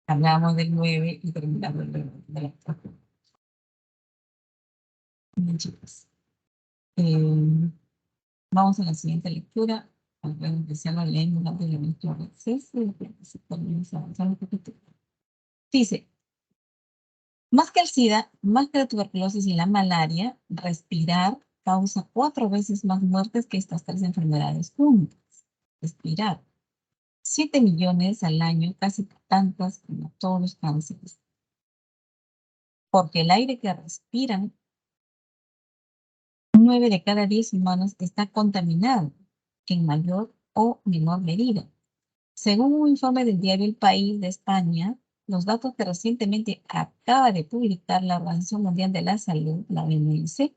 hablamos del 9 y terminamos de la Bien, chicos. Eh, Vamos a la siguiente lectura. Voy a empezar a leer antes de nuestro receso. Si podemos avanzar un poquito. Dice, más que el SIDA, más que la tuberculosis y la malaria, respirar causa 4 veces más muertes que estas tres enfermedades juntas. Respirar. 7 millones al año, casi tantas como todos los cánceres. Porque el aire que respiran, 9 de cada 10 humanos está contaminado en mayor o menor medida. Según un informe del diario El País de España, los datos que recientemente acaba de publicar la Organización Mundial de la Salud, la OMS,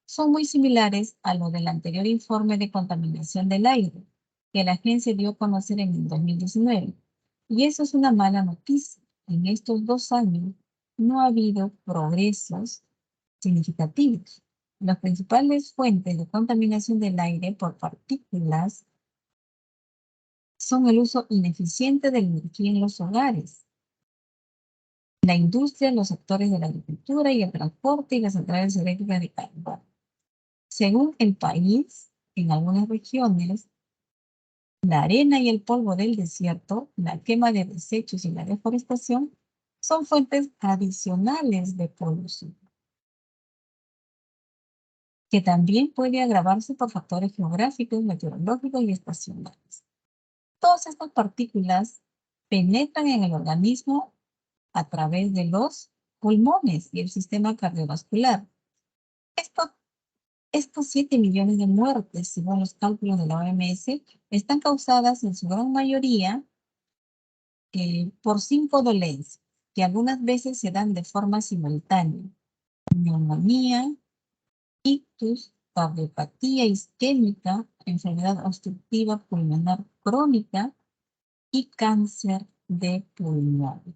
son muy similares a los del anterior informe de contaminación del aire que la agencia dio a conocer en el 2019. Y eso es una mala noticia. En estos 2 años no ha habido progresos significativos. Las principales fuentes de contaminación del aire por partículas son el uso ineficiente de la energía en los hogares, la industria, los sectores de la agricultura y el transporte y las centrales eléctricas de carbón. Según el país, en algunas regiones, la arena y el polvo del desierto, la quema de desechos y la deforestación son fuentes adicionales de polución, que también puede agravarse por factores geográficos, meteorológicos y estacionales. Todas estas partículas penetran en el organismo a través de los pulmones y el sistema cardiovascular. Esto, estos 7 millones de muertes, según los cálculos de la OMS, están causadas en su gran mayoría por 5 dolencias, que algunas veces se dan de forma simultánea: neumonía, ictus, cardiopatía isquémica, enfermedad obstructiva pulmonar crónica y cáncer de pulmón.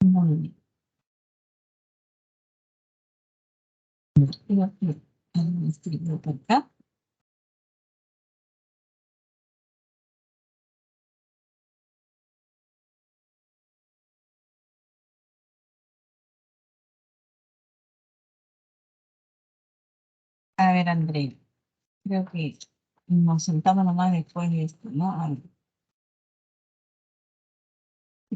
Muy bien. Creo que escribo por acá. A ver, Andrea, creo que nos sentamos nomás después de esto, ¿no?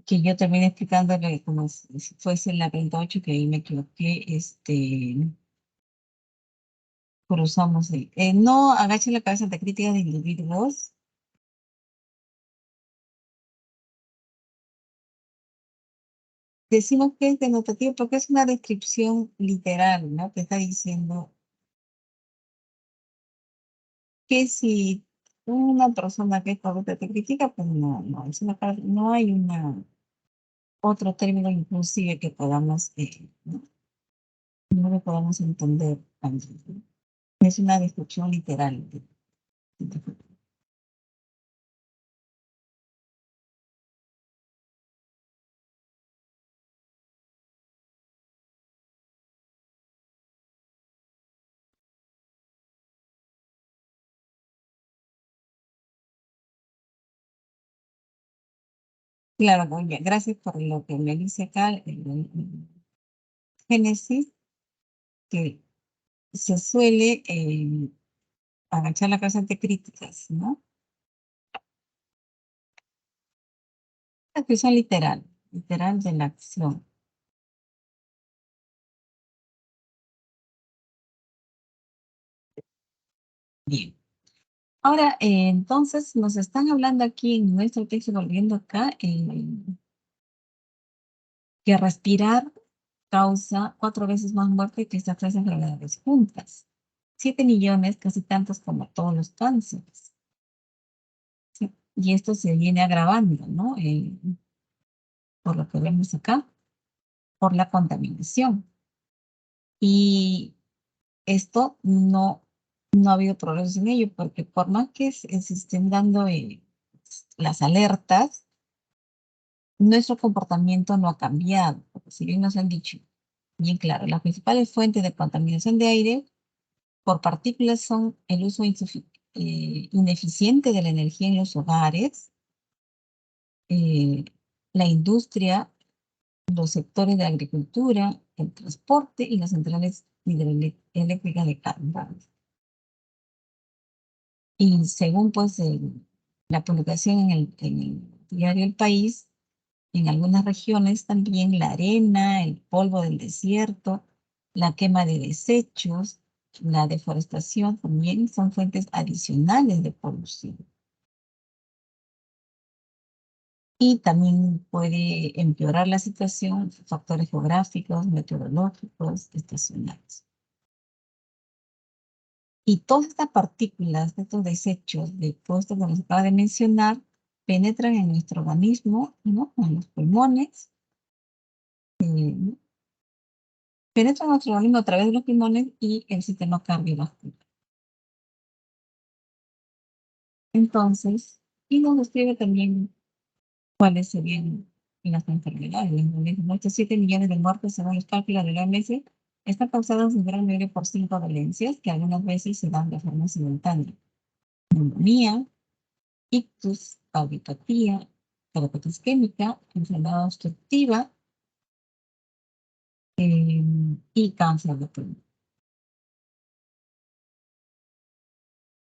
Que yo terminé explicándole como si fuese la 28, que ahí me equivoqué, cruzamos ahí. No agache la cabeza ante críticas de individuos. Decimos que es denotativo porque es una descripción literal, ¿no? Que está diciendo que si una persona que es corrupta te critica, pues no, no hay otro término inclusive que podamos, no lo podamos entender también, ¿no? Es una descripción literal. Claro, muy bien. Gracias por lo que me dice acá el Génesis, que se suele agachar la cabeza ante críticas, ¿no? La descripción literal de la acción. Bien. Ahora, entonces, nos están hablando aquí en nuestro texto, volviendo acá, que respirar causa 4 veces más muerte que estas tres enfermedades juntas. 7 millones, casi tantos como todos los cánceres. ¿Sí? Y esto se viene agravando, ¿no? Por lo que vemos acá, por la contaminación. Y esto no ha habido progreso en ello, porque por más que se estén dando las alertas, nuestro comportamiento no ha cambiado, porque si bien nos han dicho, bien claro, las principales fuentes de contaminación de aire por partículas son el uso ineficiente de la energía en los hogares, eh, la industria, los sectores de agricultura, el transporte y las centrales hidroeléctricas de carbón. Y según pues la publicación en el diario El País, en algunas regiones también la arena, el polvo del desierto, la quema de desechos, la deforestación también son fuentes adicionales de polución. Y también puede empeorar la situación factores geográficos, meteorológicos, estacionales. Y todas estas partículas, estos desechos de todo esto que nos acaba de mencionar, penetran en nuestro organismo, ¿no? En los pulmones, ¿no? Penetran en nuestro organismo a través de los pulmones y el sistema cardiovascular. Entonces, y nos describe también cuáles serían las enfermedades. Estos 7 millones de muertes, según los cálculos de la OMS, están causadas en gran medida por 5 dolencias que algunas veces se dan de forma simultánea. Neumonía, ictus, palpitopatía, terapia isquémica, enfermedad obstructiva y cáncer de pulmón.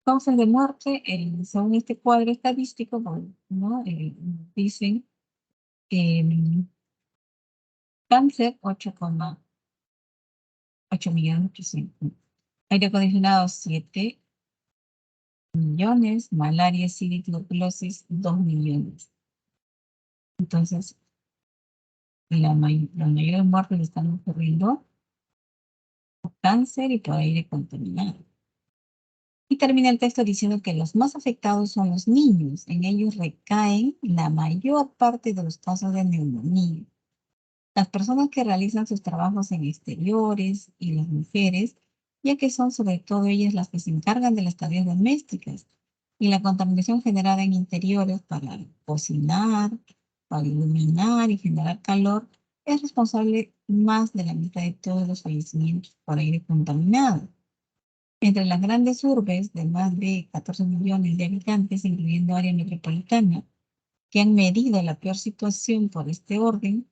Causas de muerte, según este cuadro estadístico, ¿no? Dicen cáncer 8,8 millones 800. Aire acondicionado 7 millones, malaria, SIDA y tuberculosis 2 millones. Entonces, la mayoría de muertes están ocurriendo por cáncer y por aire contaminado. Y termina el texto diciendo que los más afectados son los niños. En ellos recaen la mayor parte de los casos de neumonía. Las personas que realizan sus trabajos en exteriores y las mujeres, ya que son sobre todo ellas las que se encargan de las tareas domésticas y la contaminación generada en interiores para cocinar, para iluminar y generar calor, es responsable más de la mitad de todos los fallecimientos por aire contaminado. Entre las grandes urbes de más de 14 millones de habitantes, incluyendo área metropolitana, que han medido la peor situación por este orden,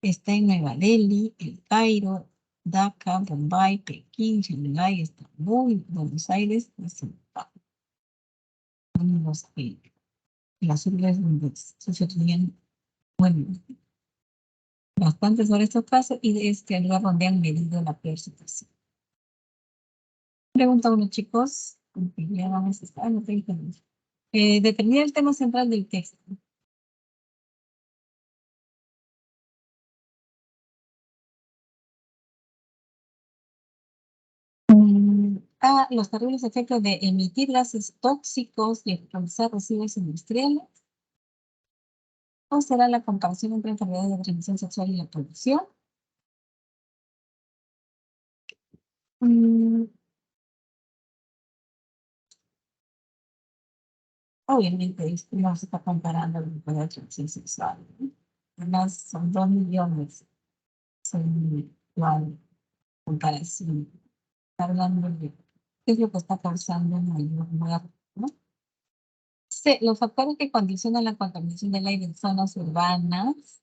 está en Nueva Delhi, El Cairo, Dhaka, Bombay, Pekín, Shanghái, Estambul, Buenos Aires y Sao Paulo. Son las urbes donde sucedían, bueno, bastante sobre estos casos y de este lugar donde han medido la peor situación. Pregunta uno, chicos. Ya vamos a estar, no tengo determina el tema central del texto. Los terribles efectos de emitir gases tóxicos y expulsar residuos industriales. ¿O será la comparación entre enfermedades de transmisión sexual y la polución? Mm, Obviamente, esto no se está comparando con la transmisión sexual, ¿no? Además, son 2 millones. Son igual comparación. Está hablando de qué es lo que está causando mayor muerte, ¿no? Sí, los factores que condicionan la contaminación del aire en zonas urbanas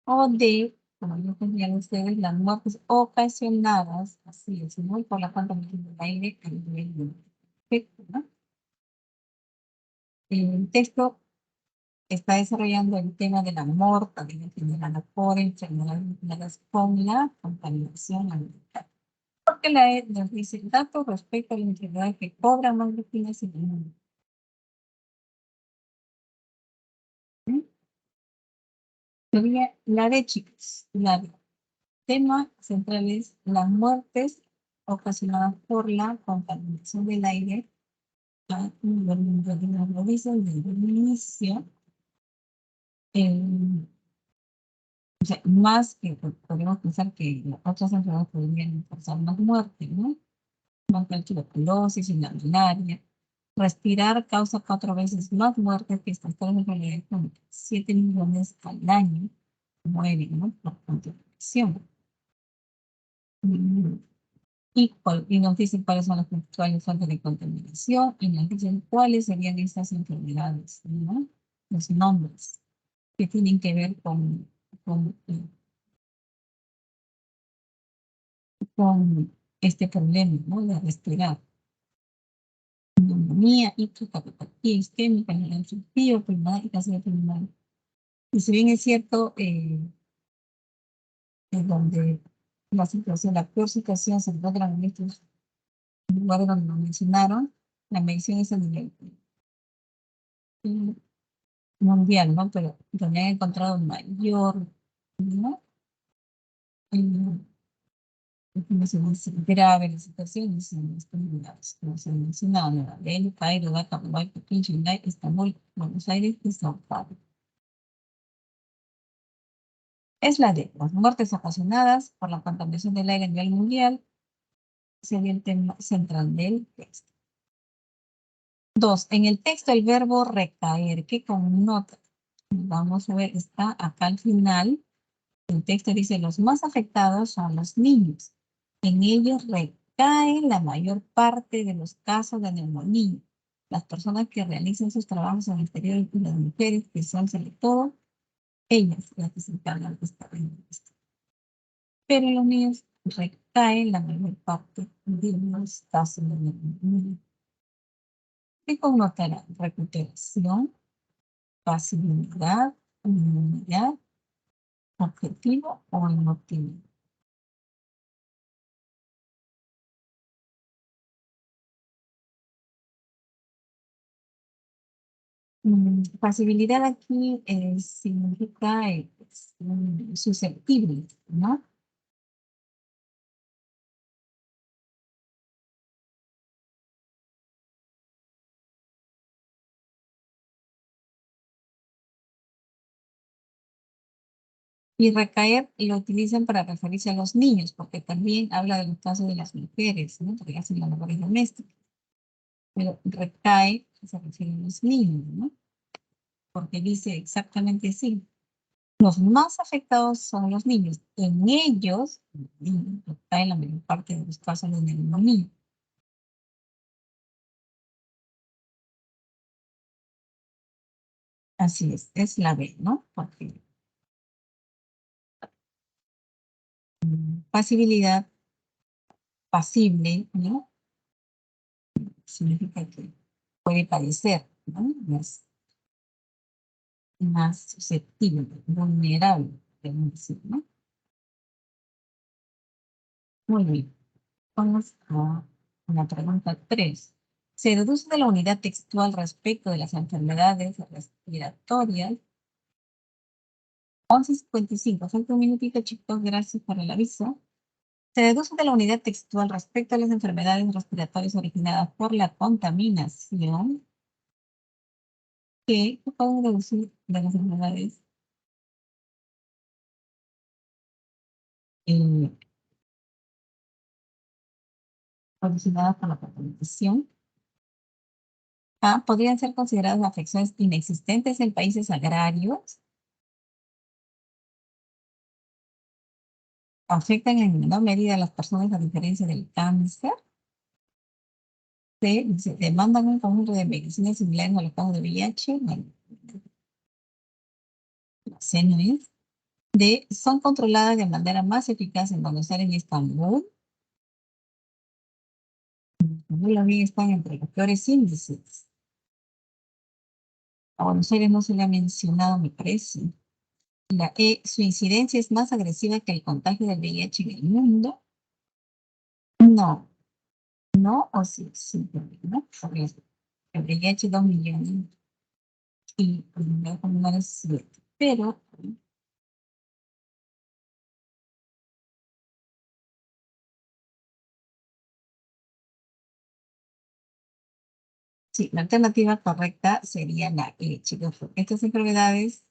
o de, como ya tenían ustedes, las muertes ocasionadas, así es, ¿no? Por la contaminación del aire a nivel mundial. Perfecto, ¿no? El texto está desarrollando el tema de la mortalidad generada por enfermedades relacionadas con la contaminación ambiental. Porque la E nos dice datos respecto a las enfermedades que cobran más víctimas en el mundo. Sería la de chicos, la de tema central es las muertes ocasionadas por la contaminación del aire a nivel mundial. Nos lo dicen desde el inicio, eh, o sea, más que podemos pensar que otras enfermedades podrían causar más muerte, ¿no? más que la tuberculosis y la malaria. Respirar causa 4 veces más muertes que estas tres enfermedades crónicas. 7 millones al año mueren, ¿no? Por contaminación. Mm, y nos dicen cuáles son las principales fuentes de contaminación y nos dicen cuáles serían estas enfermedades, ¿no? Los nombres que tienen que ver con este problema, ¿no? De respirar. Neumonía, ictus, hepatitis isquémica, neurocirugía, pulmonar y cáncer pulmonar. Y si bien es cierto, en donde la situación, la peor situación se encuentra en estos lugares donde lo mencionaron, la medición es a nivel eh, mundial, ¿no? Pero donde han encontrado mayor, ¿no? Como se dice, grave la situación en estos lugares, como se ha mencionado, Nueva Delhi, Cairo, Dhaka, Mumbai, Pekín, Shanghái, Estambul, Buenos Aires y Sao Paulo. Es la de las muertes ocasionadas por la contaminación del aire a nivel mundial, sería el tema central del texto. 2. En el texto el verbo recaer, que connota. Vamos a ver, está acá al final. El texto dice, los más afectados son los niños. En ellos recae la mayor parte de los casos de neumonía. Las personas que realizan sus trabajos en el exterior y las mujeres, que son sobre todo ellas las que se encargan de estar en esto. Pero en los niños recae la mayor parte de los casos de neumonía. ¿Qué connotará? Recuperación, pasividad, inmunidad, objetivo o emotivo. Pasibilidad aquí significa susceptible, ¿no? Y recaer lo utilizan para referirse a los niños, porque también habla de los casos de las mujeres, ¿no? Porque hacen las labores domésticas. Pero recae se refiere a los niños, ¿no? Porque dice exactamente así. Los más afectados son los niños. En ellos recae la mayor parte de los casos de neumonía. Así es la B, ¿no? Porque pasibilidad, pasible, ¿no? Significa que puede padecer, ¿no? Más susceptible, vulnerable, podemos decir, ¿no? Muy bien. Vamos a la pregunta 3. Se deduce de la unidad textual respecto de las enfermedades respiratorias. 11:55. Falta un minutito, chicos. Gracias por el aviso. Se deduce de la unidad textual respecto a las enfermedades respiratorias originadas por la contaminación que podemos deducir de las enfermedades eh, originadas por la contaminación. A, podrían ser consideradas afecciones inexistentes en países agrarios, afectan en menor medida a las personas a diferencia del cáncer. C, dice, demandan un conjunto de medicinas similares a los casos de VIH. Bueno, la C no es. D, son controladas de manera más eficaz en Buenos Aires y Estambul. Estambul también están entre los peores índices. A Buenos Aires no se le ha mencionado, me parece. La E, su incidencia es más agresiva que el contagio del VIH en el mundo. No, no o sí, sí, ¿no? Porque el VIH 2 millones y el número pulmonar es 7. Pero sí, la alternativa correcta sería la E, chicos. Estas enfermedades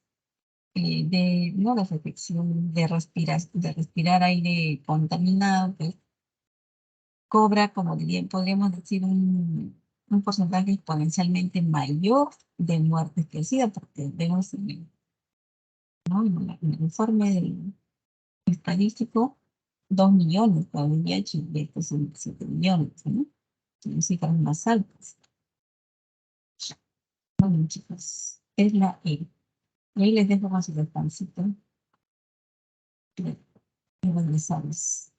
¿no? De afección de respirar aire contaminado, pues, cobra, como podríamos decir, un porcentaje exponencialmente mayor de muertes que el SIDA, porque vemos ¿no? En el informe del estadístico, 2 millones para el VIH y estos son 7 millones, ¿no? Son cifras más altas. Bueno, chicos, es la E. Y ahí les dejo más el pancito. Y regresamos.